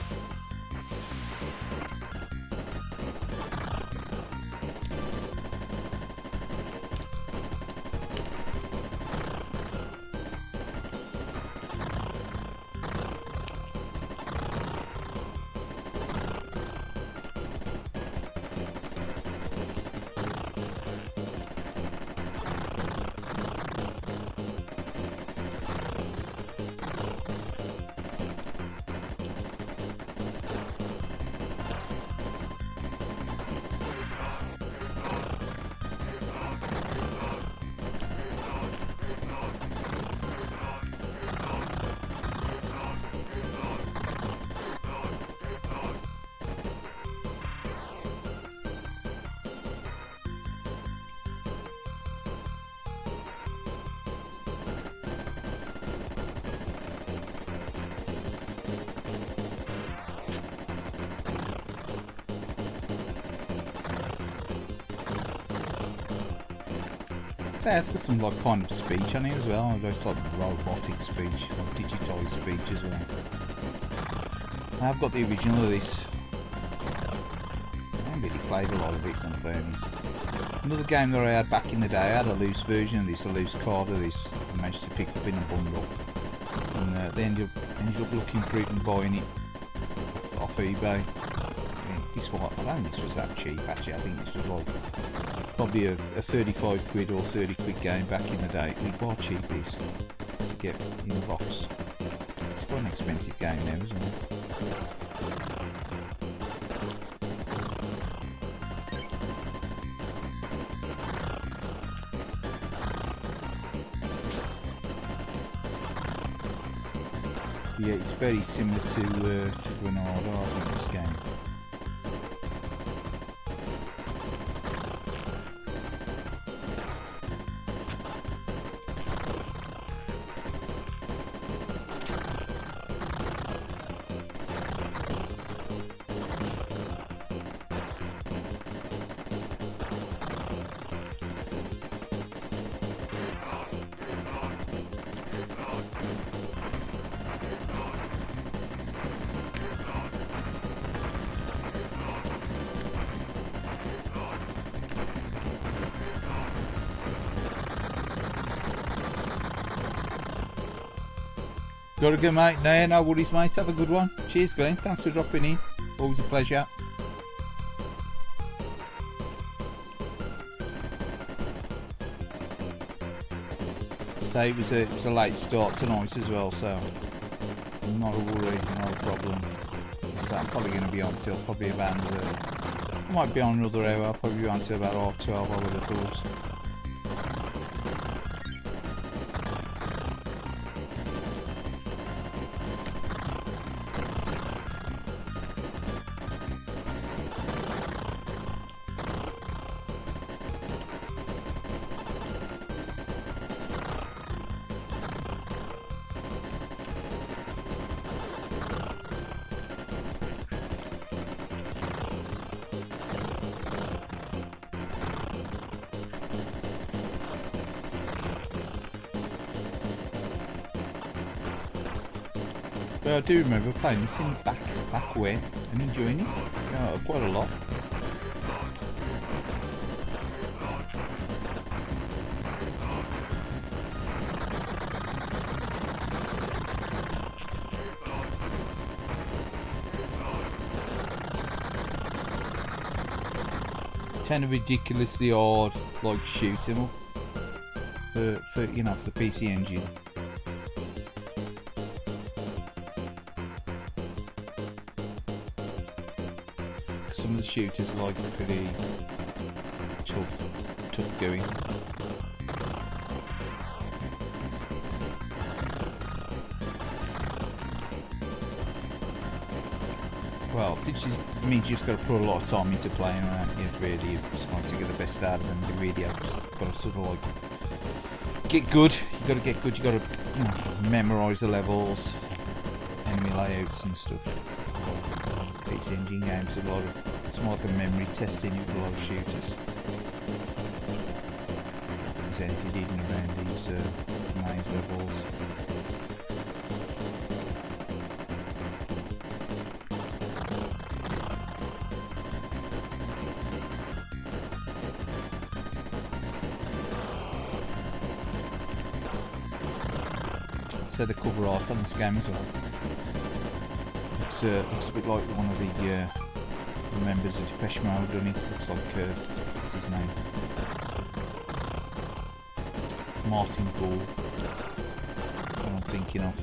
So it's got some like kind of speech on it as well. It's like robotic speech, or digitized speech as well. I've got the original of this. I haven't really played a lot of it, in fairness. Another game that I had back in the day, I had a loose version of this, a loose card of this. I managed to pick up in a bundle. And they ended up looking for it and buying it off eBay. This one, I don't think this was that cheap actually. I think this was like probably a 35 quid or 30 quid game back in the day. We quite cheap these to get in the box. It's quite an expensive game now, isn't it? Yeah, it's very similar to Granada, I think, this game. Gotta go, mate. No worries, mate. Have a good one. Cheers, Glenn. Thanks for dropping in. Always a pleasure. So it was a late start tonight as well, so not a worry, not a problem. So I'm probably going to be on till probably about I might be on another hour. I'll probably be on till about 12:30. I would have thought. But I do remember playing this in back way and enjoying it quite a lot. Kind of ridiculously hard, like shoot 'em up for you know, for the PC Engine. Some of the shooters are like pretty tough going. Well, it just means you just got to put a lot of time into playing around. You really like to get the best out of them. You really have got to sort of like get good. You got to get good. You got to memorise the levels, enemy layouts and stuff. PC Engine games, it's more like a memory testing with a lot of shooters. There's anything hidden around these maze levels. So the cover art on this game as well. Looks a bit like one of the members of Depeche Mode, doesn't it? Looks like what's his name? Martin Gore. What I'm thinking of.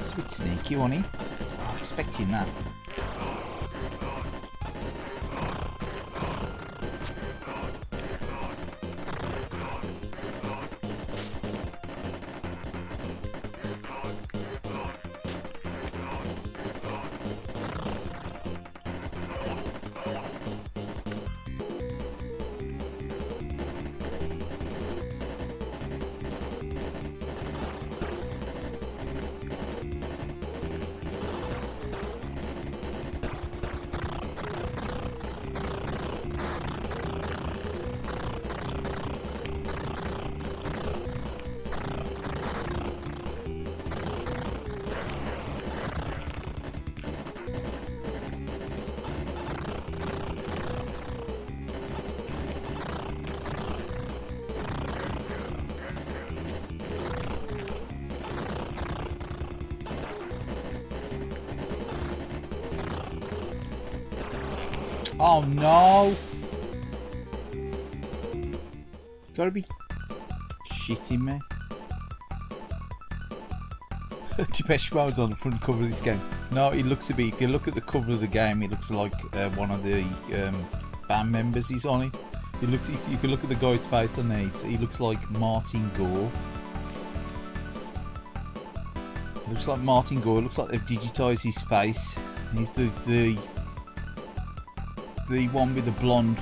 It's a bit sneaky, wasn't he? I was expecting that. Oh no! You gotta be shitting me. Depeche Mode's on the front cover of this game. No, it looks to be, if you look at the cover of the game, it looks like one of the band members he's on it. It looks, you can look at the guy's face on there, he looks like Martin Gore. It looks like Martin Gore, it looks like they've digitised his face. He's the one with the blonde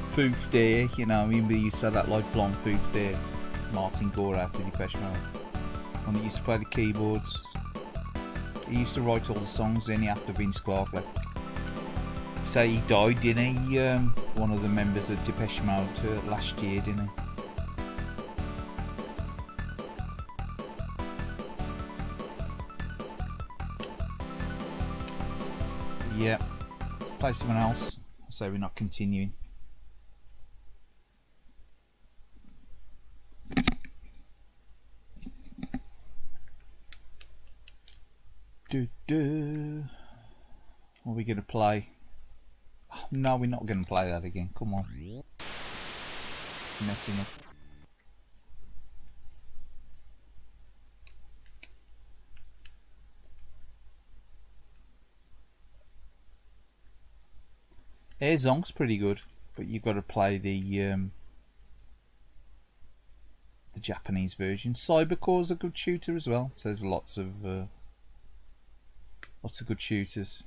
foofed hair, you know, remember you said that like blonde foofed hair. Martin Gore out of Depeche Mode. One that used to play the keyboards. He used to write all the songs then after Vince Clarke left. So he died, didn't he? One of the members of Depeche Mode last year, didn't he? Yeah. Play someone else. So we're not continuing. What are we going to play? Oh, no, we're not going to play that again. Come on. Messing up. Air Zong's pretty good, but you've got to play the Japanese version. Cybercore's a good shooter as well. So there's lots of good shooters.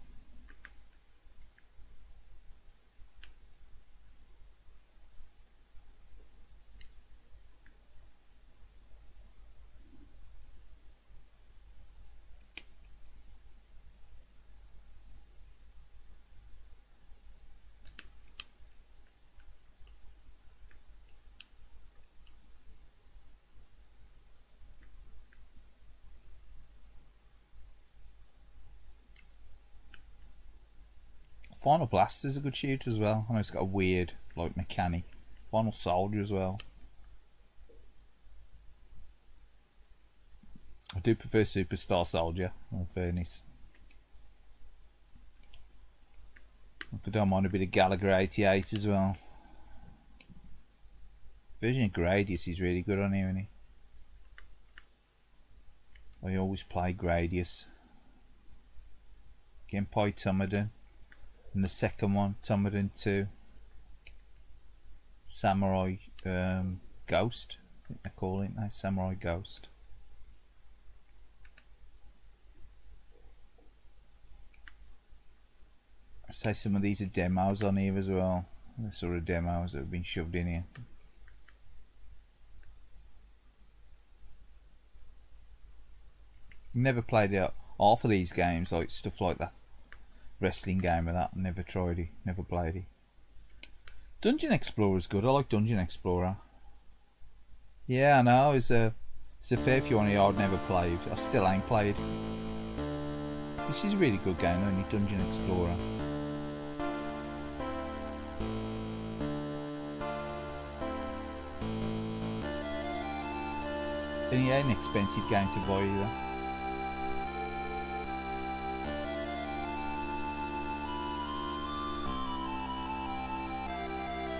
Final Blaster's a good shooter as well. I know it's got a weird like mechanic. Final Soldier as well. I do prefer Superstar Soldier, in fairness. I don't mind a bit of Gallagher 88 as well. Version of Gradius is really good on here, isn't he? I always play Gradius. Genpai Tomadan. And the second one, Tomadan 2. Samurai Ghost, I think they call it now, Samurai Ghost. I'd say some of these are demos on here as well. The sort of demos that have been shoved in here. Never played it half of these games, like stuff like that. Wrestling game or that. Never tried it. Never played it. Dungeon Explorer's good. I like Dungeon Explorer. Yeah, I know. It's a fair few on here I'd never played. I still ain't played. This is a really good game, only Dungeon Explorer. And it ain't an expensive game to buy either.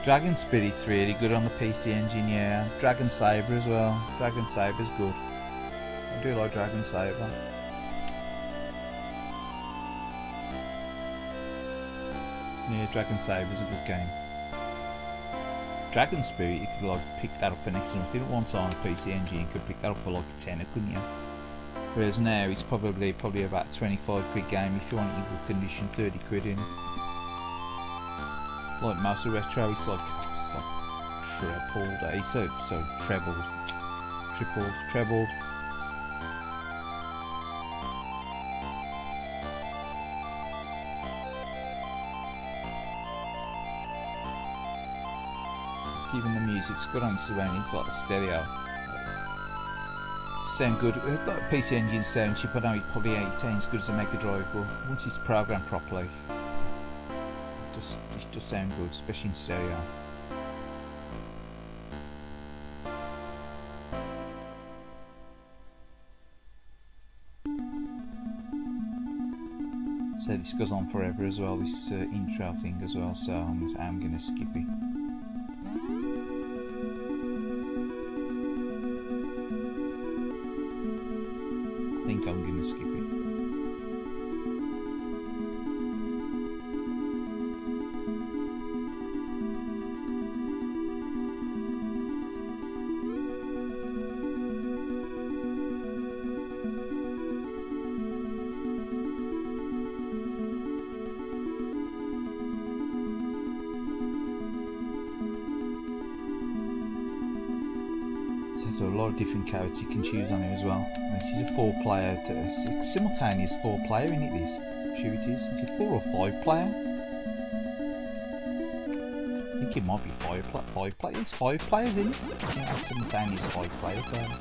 Dragon Spirit's really good on the PC Engine, yeah. Dragon Saber as well. Dragon Saber's good. I do like Dragon Saber. Yeah, Dragon Saber's a good game. Dragon Spirit, you could like pick that up for next time. If you didn't want it on PC Engine, you could pick that up for like a tenner, couldn't you? Whereas now it's probably about 25 quid game if you want it in good condition, 30 quid in. Like most of retro, it's like trebled, trebled. Even the music's good on surroundings, like the stereo. Sound good. Like PC Engine sound chip, I know it probably ain't as good as a Mega Drive, but once it's programmed properly, it does sound good, especially in stereo. So this goes on forever as well, this intro thing as well, so I'm gonna skip it. I think I'm gonna skip it. So a lot of different characters you can choose on here as well. And this is a 4-player, simultaneous 4-player, isn't it? This, sure it is. Is it 4 or 5-player? I think it might be 5 players. 5 players in it. I think that's simultaneous 5-player game.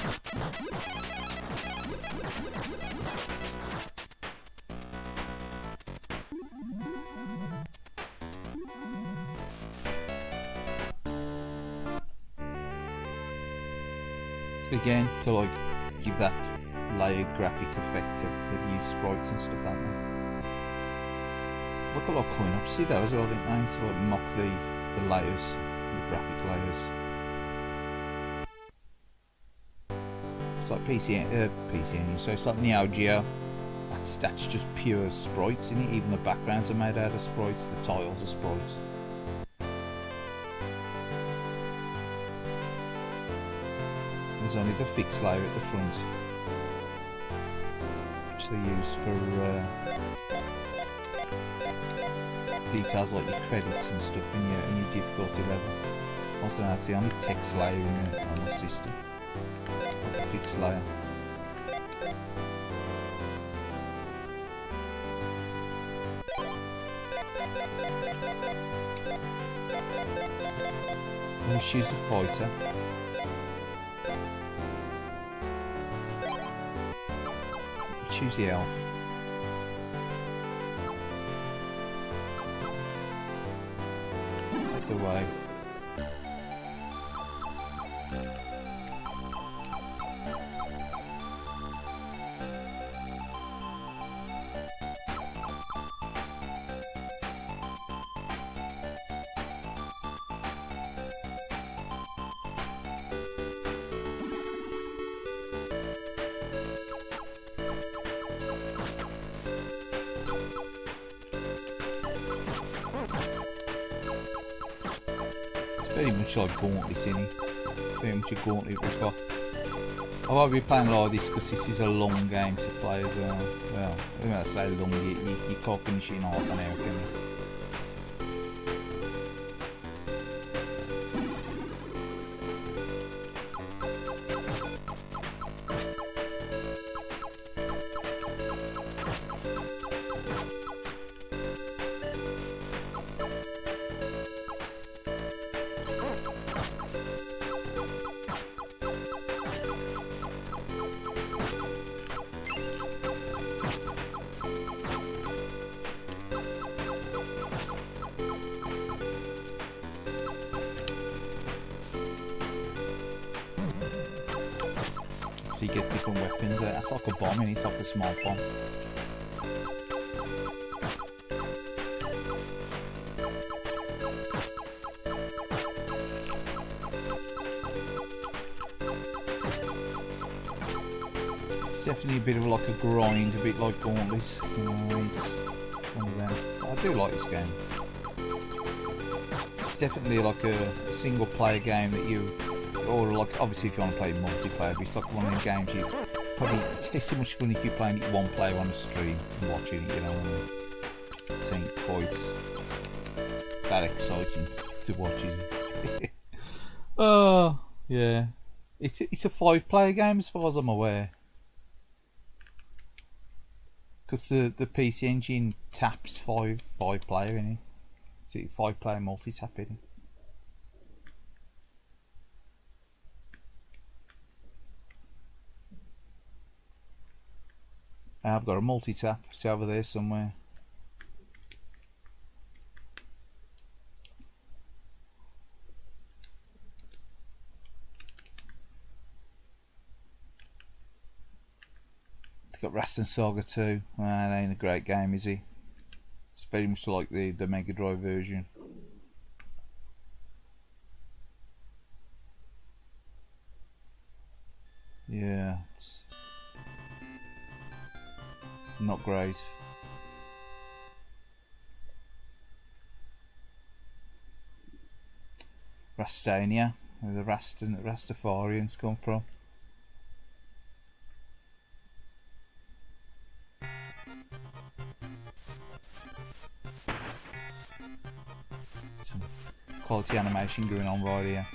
Again, to like give that layered graphic effect that use sprites and stuff like that. Look a lot coin up, see that as well, didn't they? To like mock the layers, the graphic layers. It's like PC, so it's like Neo Geo. That's just pure sprites in it. Even the backgrounds are made out of sprites, the tiles are sprites. There's only the fixed layer at the front, which they use for details like your credits and stuff in your difficulty level. Also, that's the only text layer on the system, like the fixed layer. We'll choose a fighter. Choose the elf. Out the way. Very much like Gauntlet, isn't it? Very much a Gauntlet rip-off. I won't be playing a lot of this because this is a long game to play as well. Well, when I say long, you can't finish it in half an hour, can you? So you get different weapons there. That's like a bomb, and it's like a small bomb. It's definitely a bit of like a grind, a bit like Gauntlet. You know, it's one of them. I do like this game. It's definitely like a single player game that you, or like obviously if you want to play multiplayer, but it's like one of them games you probably, it's so much fun if you're playing it one player on the stream and watching it, you know. It ain't quite that exciting to watch, is it? Oh yeah, it's a 5-player game as far as I'm aware, because the PC Engine taps 5 player in it. It's a 5-player multi-tap in it. I've got a multi-tap, see over there somewhere. It's got Rust and Saga 2. Man, ain't a great game, is he? It's very much like the Mega Drive version. Yeah, it's not great. Rastania, where the Rastafarians come from. Some quality animation going on right here.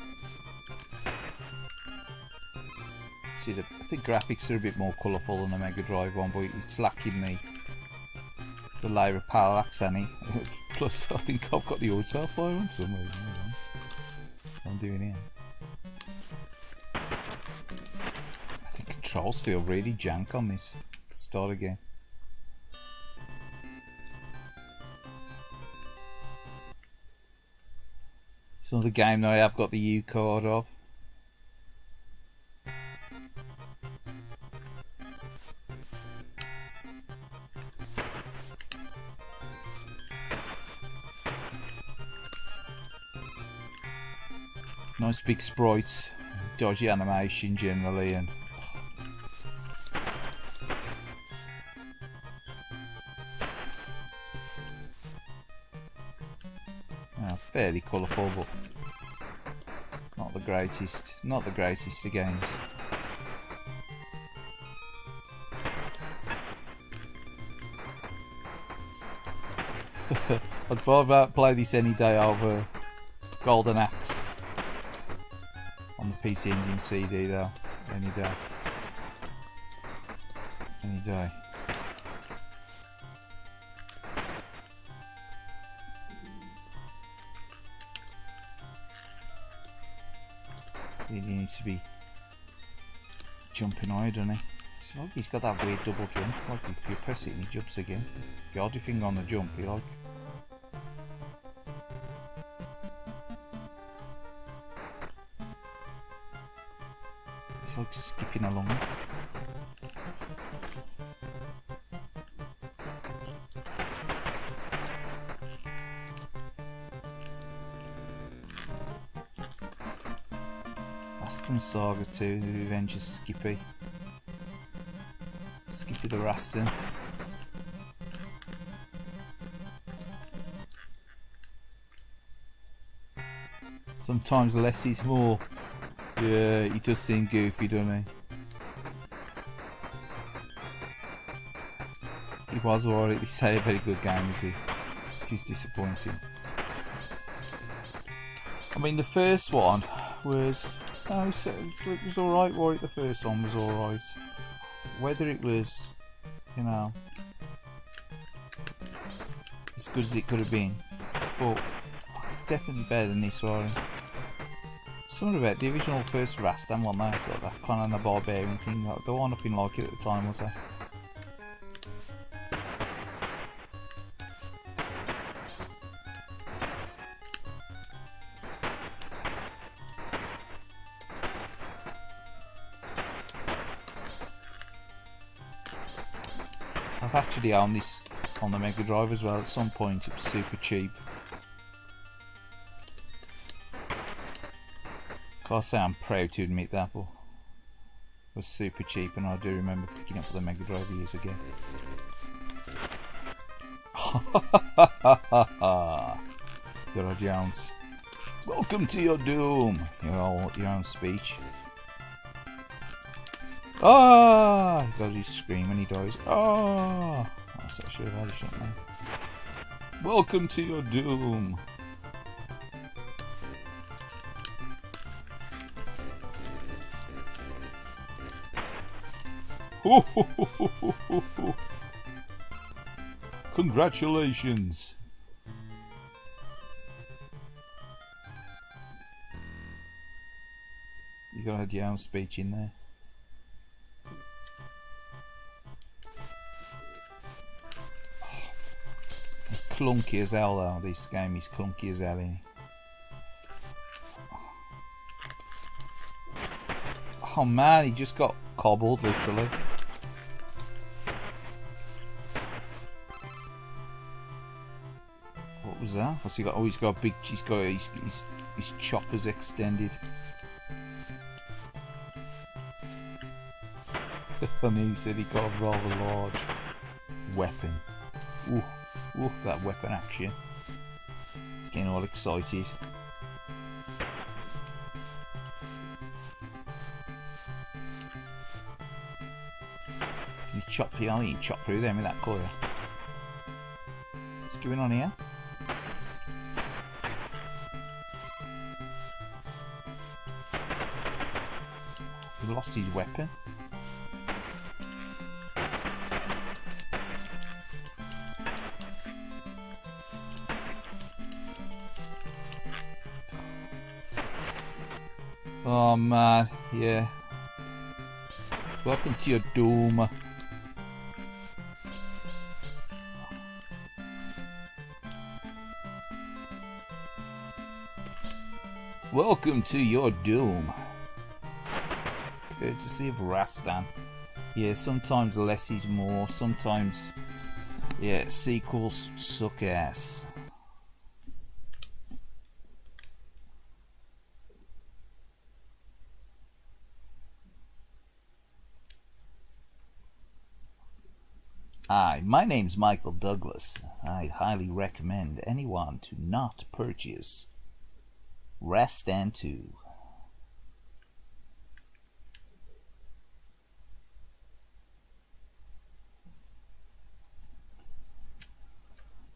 See, I think graphics are a bit more colourful than the Mega Drive one, but it's lacking the layer of parallax, any. Plus, I think I've got the auto fire on some reason. What I'm doing here. I think controls feel really jank on this. Start again. It's another game that I have got the U card of. Nice big sprites, dodgy animation generally, and fairly colourful, but not the greatest. Not the greatest of games. I'd rather play this any day over Golden Axe on the PC Engine CD though. Any day. Any day. Really needs to be jumping high, doesn't he? It's like he's got that weird double jump. Like if you press it and he jumps again. If you hold your finger on the jump, you like. It's like skipping along. Saga 2, The Revenge of Skippy. Skippy the Rastan. Sometimes less is more. Yeah, he does seem goofy, doesn't he? He was alright, they say a very good game, is he? It is disappointing. I mean, the first one was... No, it was alright, Warwick. The first one was alright. Whether it was, you know, as good as it could have been, but definitely better than this one. Something about the original first Rastan one there, so that kind of the barbarian thing. There was nothing like it at the time, was there? I've actually owned this on the Mega Drive as well at some point. It was super cheap. Can't say I'm proud to admit that, but it was super cheap, and I do remember picking up for the Mega Drive years ago. You're Jones. Welcome to your doom. Your own speech. Ah! He goes, he scream when he dies. Ah! That's what I should have had, shouldn't I? Welcome to your doom. Congratulations. You gotta have your own speech in there. Clunky as hell though, this game is clunky as hell, isn't it? Oh man, he just got cobbled literally. What was that? What's he got? Oh, he's got a big, he's got his choppers extended. And he said he got a rather large weapon. Ooh. Ooh, that weapon action. He's getting all excited. Can you chop through? You can chop through them with that coil. What's going on here? He lost his weapon. Oh man, yeah. Welcome to your doom. Welcome to your doom. Courtesy of Rastan. Yeah, sometimes less is more. Sometimes, yeah, sequels suck ass. Hi, my name's Michael Douglas. I highly recommend anyone to not purchase Rastan 2.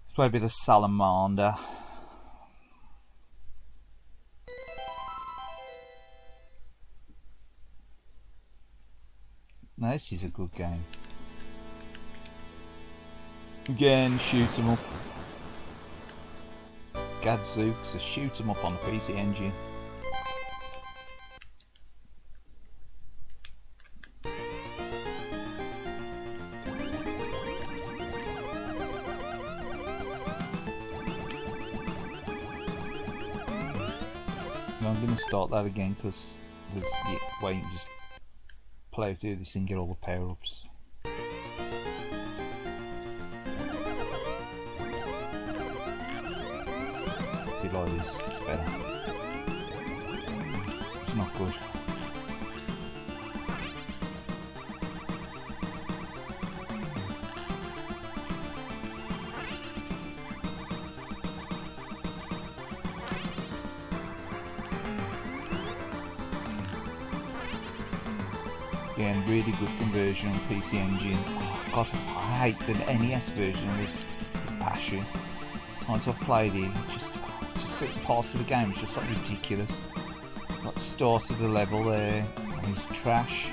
Let's play a bit of Salamander. Now this is a good game. Again, shoot 'em up. Gadzooks, so shoot 'em up on the PC Engine. Now I'm going to start that again because there's way you can just play through this and get all the power ups. Like this, it's better. It's not good. Again, really good conversion on PC Engine. Oh god, I hate the NES version of this with passion. Times I've played it, just certain parts of the game is just like ridiculous. Like the start of the level there, and it's trash.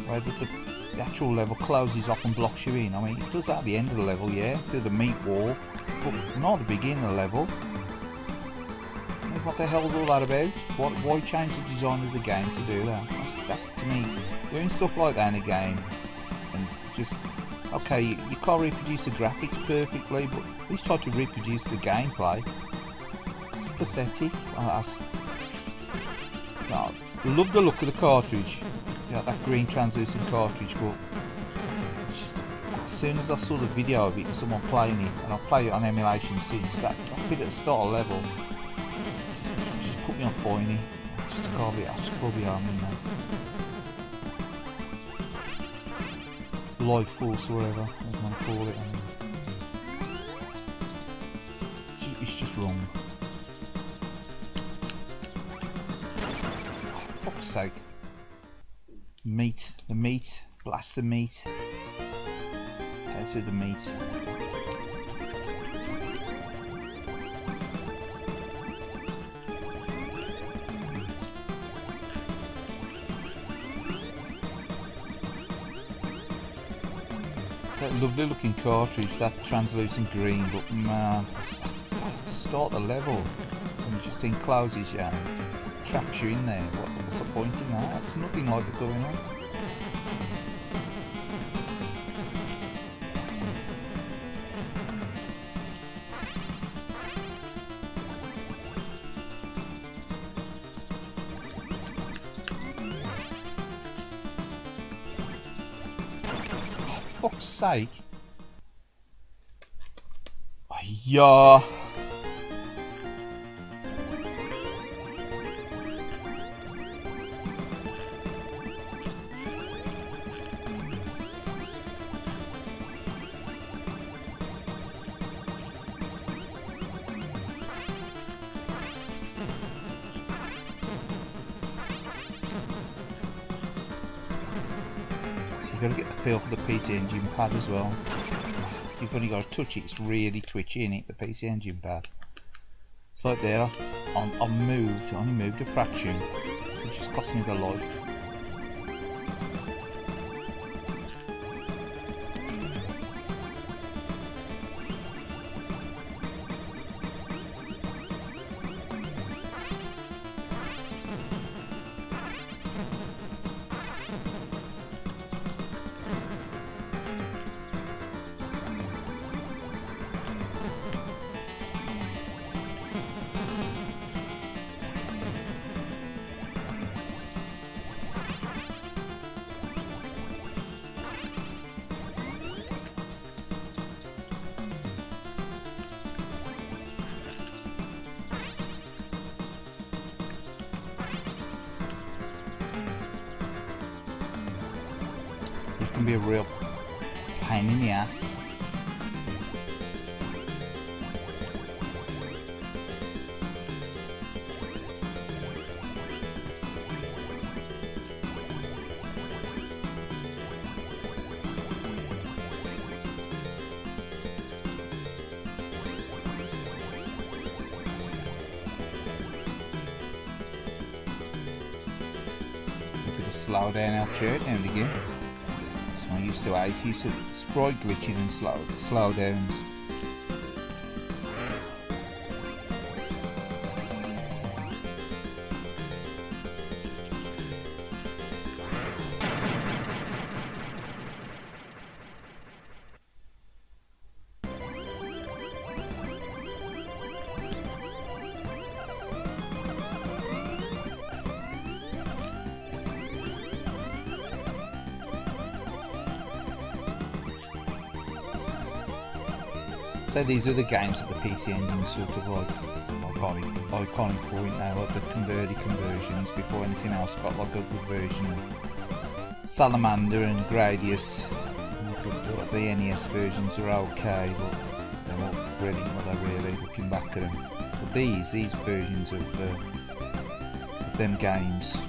Where the actual level closes off and blocks you in. I mean, it does that at the end of the level, yeah, through the meat wall, but not at the beginning of the level. what the hell's all that about? Why change the design of the game to do that? That's to me, doing stuff like that in a game, and just, okay, you can't reproduce the graphics perfectly, but at least try to reproduce the gameplay. It's pathetic. I love the look of the cartridge, that green translucent cartridge, but just as soon as I saw the video of it and someone playing it, and I've played it on emulation since, that bit at the start of level just put me off buying it. I just can't be arming that. Life Force or whatever you want to call it. It's just wrong. Oh, fuck's sake. The meat, blast the meat. Head through the meat. That lovely looking cartridge, that translucent green, but man, start the level and it just encloses you and traps you in there. What's the point in that? There's nothing like it going on. Fuck's sake. Oh, yeah. You've got to get the feel for the PC Engine pad as well. You've only got to touch it, it's really twitchy, innit, the PC Engine pad. It's like there, I only moved a fraction, it just cost me the life. Can be a real pain in the ass. A bit of slow down out shirt now and again. I'm used to it. It's used to sprite glitching and slow downs. So these are the games that the PC Engine sort of like iconic for it now, like the conversions before anything else got like a good version of Salamander and Gradius. Like the NES versions are okay, but they're not brilliant, are they really, looking back at them. But these versions of them games,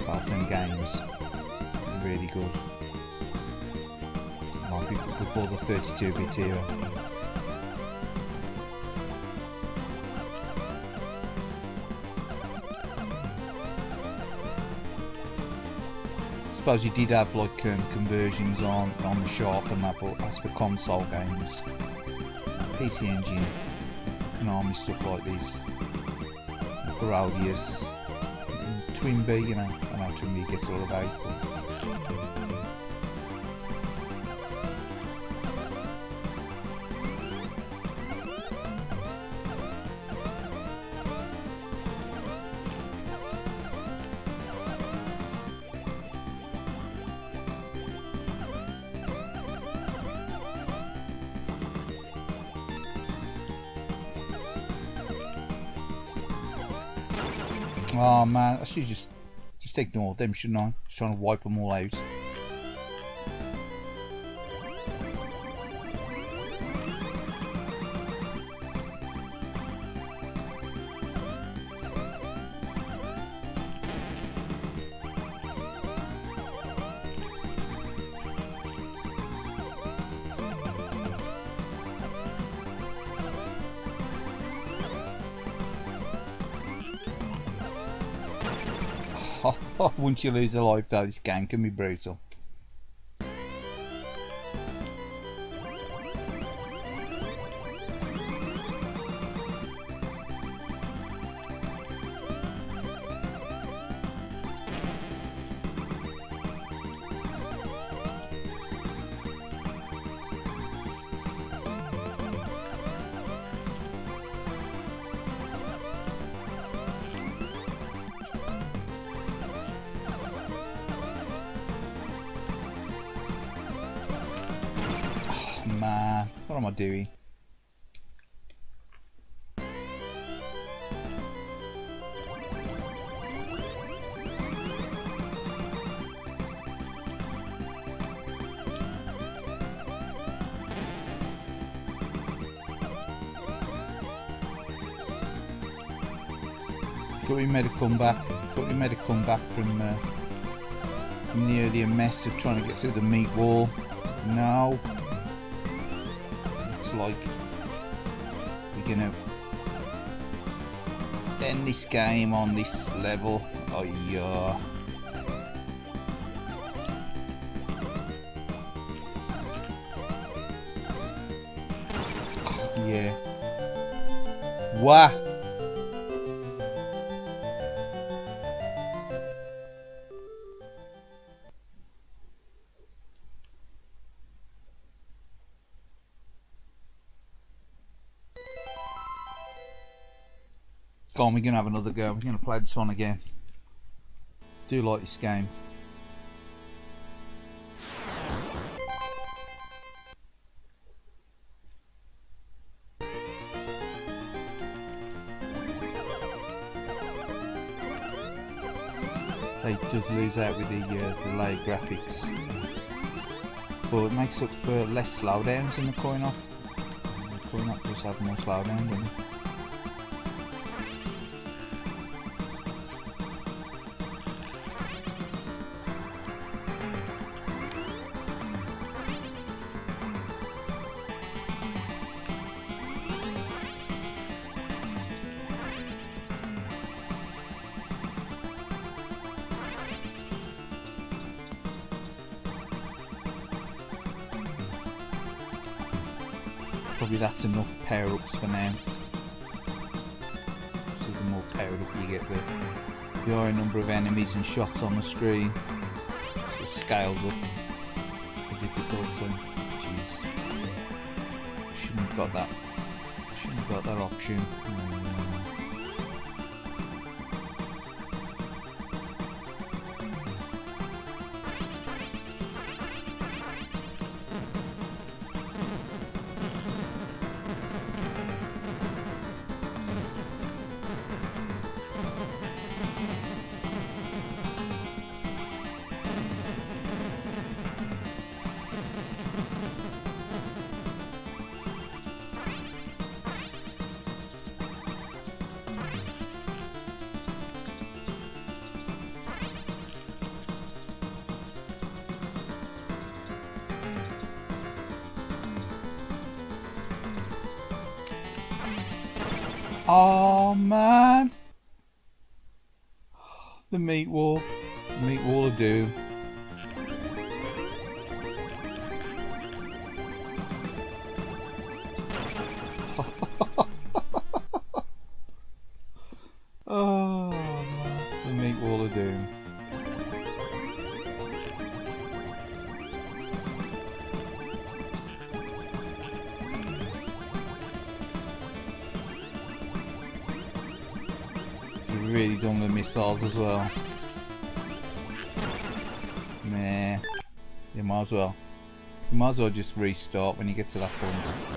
both them games, are really good. Like before the 32-bit era. I suppose you did have like conversions on the shop and that, but as for console games, PC Engine, Konami stuff like this, parodius. Twinbee, you know, I know Twinbee gets all about. Oh man, I should just ignore them, shouldn't I? Just trying to wipe them all out. Once you lose a life though, this game can be brutal. Man, what am I doing? Thought we made a comeback. Thought we made a comeback from the earlier mess of trying to get through the meat wall. No. Like we're gonna end this game on this level. Oh yeah. Oh, yeah. Wow. Go on, we're going to have another go. We're going to play this one again. Do like this game. So it does lose out with the layer graphics. But it makes up for less slowdowns in the coin-op. The coin-op does have more slowdown, doesn't it? Probably that's enough power-ups for now. So the more powered up you get, the higher number of enemies and shots on the screen. So it scales up the difficulty. Jeez. Shouldn't have got that. Shouldn't have got that option. Oh man, the meat wall of doom. Oh. Meat Wall of Doom. You're really done with missiles as well. Nah. You might as well. You might as well just restart when you get to that point.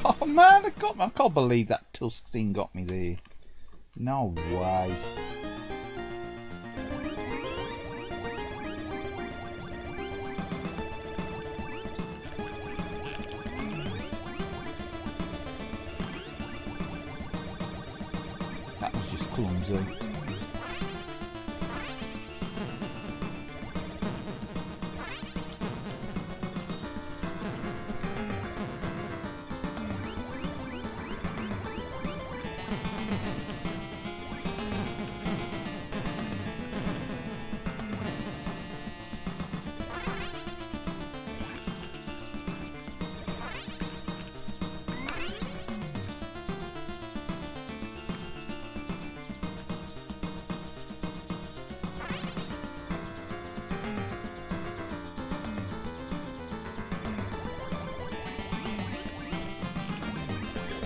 Oh man, I can't believe that tusk thing got me there. No way. That was just clumsy.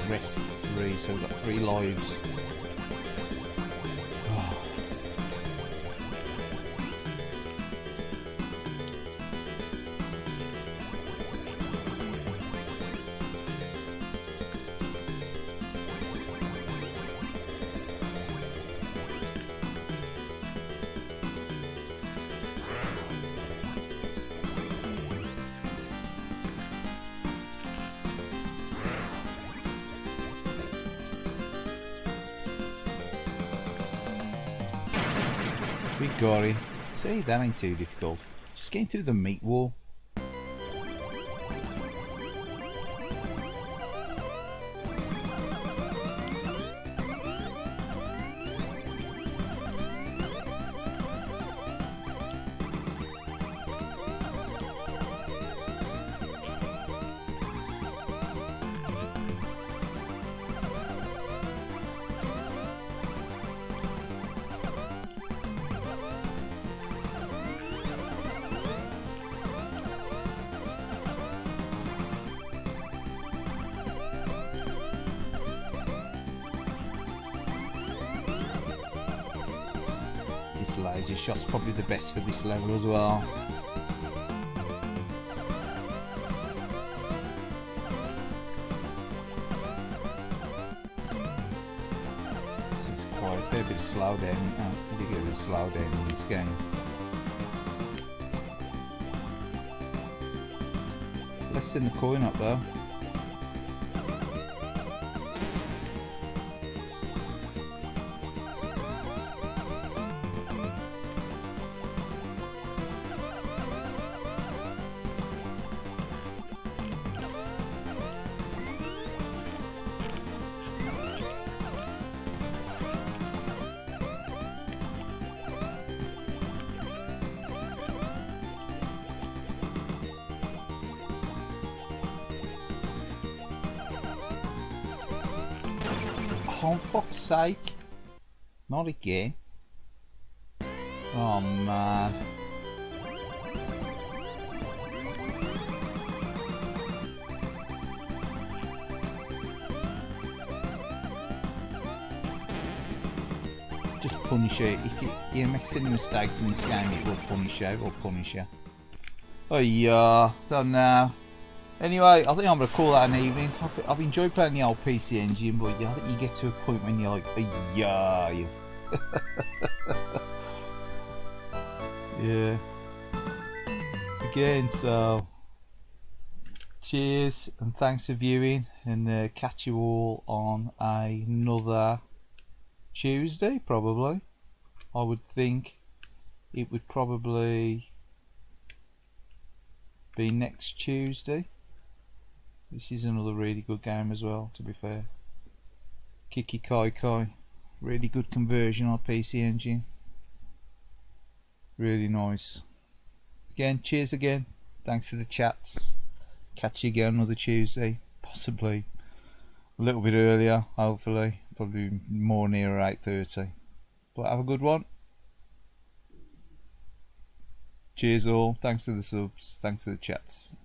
Rest 3, so we've got 3 lives. We got it. See, that ain't too difficult. Just getting through the meat wall. This laser shot's probably the best for this level as well. This is quite a fair bit of slowdown. A bit of slowdown in this game. Less than the coin up though. Oh, fuck's sake. Not again. Oh, man. just punish you. If you make any mistakes in this game, it will punish you. It will punish you. Oh yeah. So now, anyway, I think I'm gonna call that an evening. I've enjoyed playing the old PC Engine, but yeah, I think you get to a point when you're like, oh yeah, yeah. Again, so cheers and thanks for viewing, and catch you all on another Tuesday, probably. I would think it would probably be next Tuesday. This is another really good game as well, to be fair. Kiki Kai Kai, really good conversion on PC Engine. Really nice. Again, cheers again. Thanks for the chats. Catch you again another Tuesday, possibly a little bit earlier, hopefully, probably more near 8:30. But have a good one. Cheers all. Thanks for the subs. Thanks for the chats.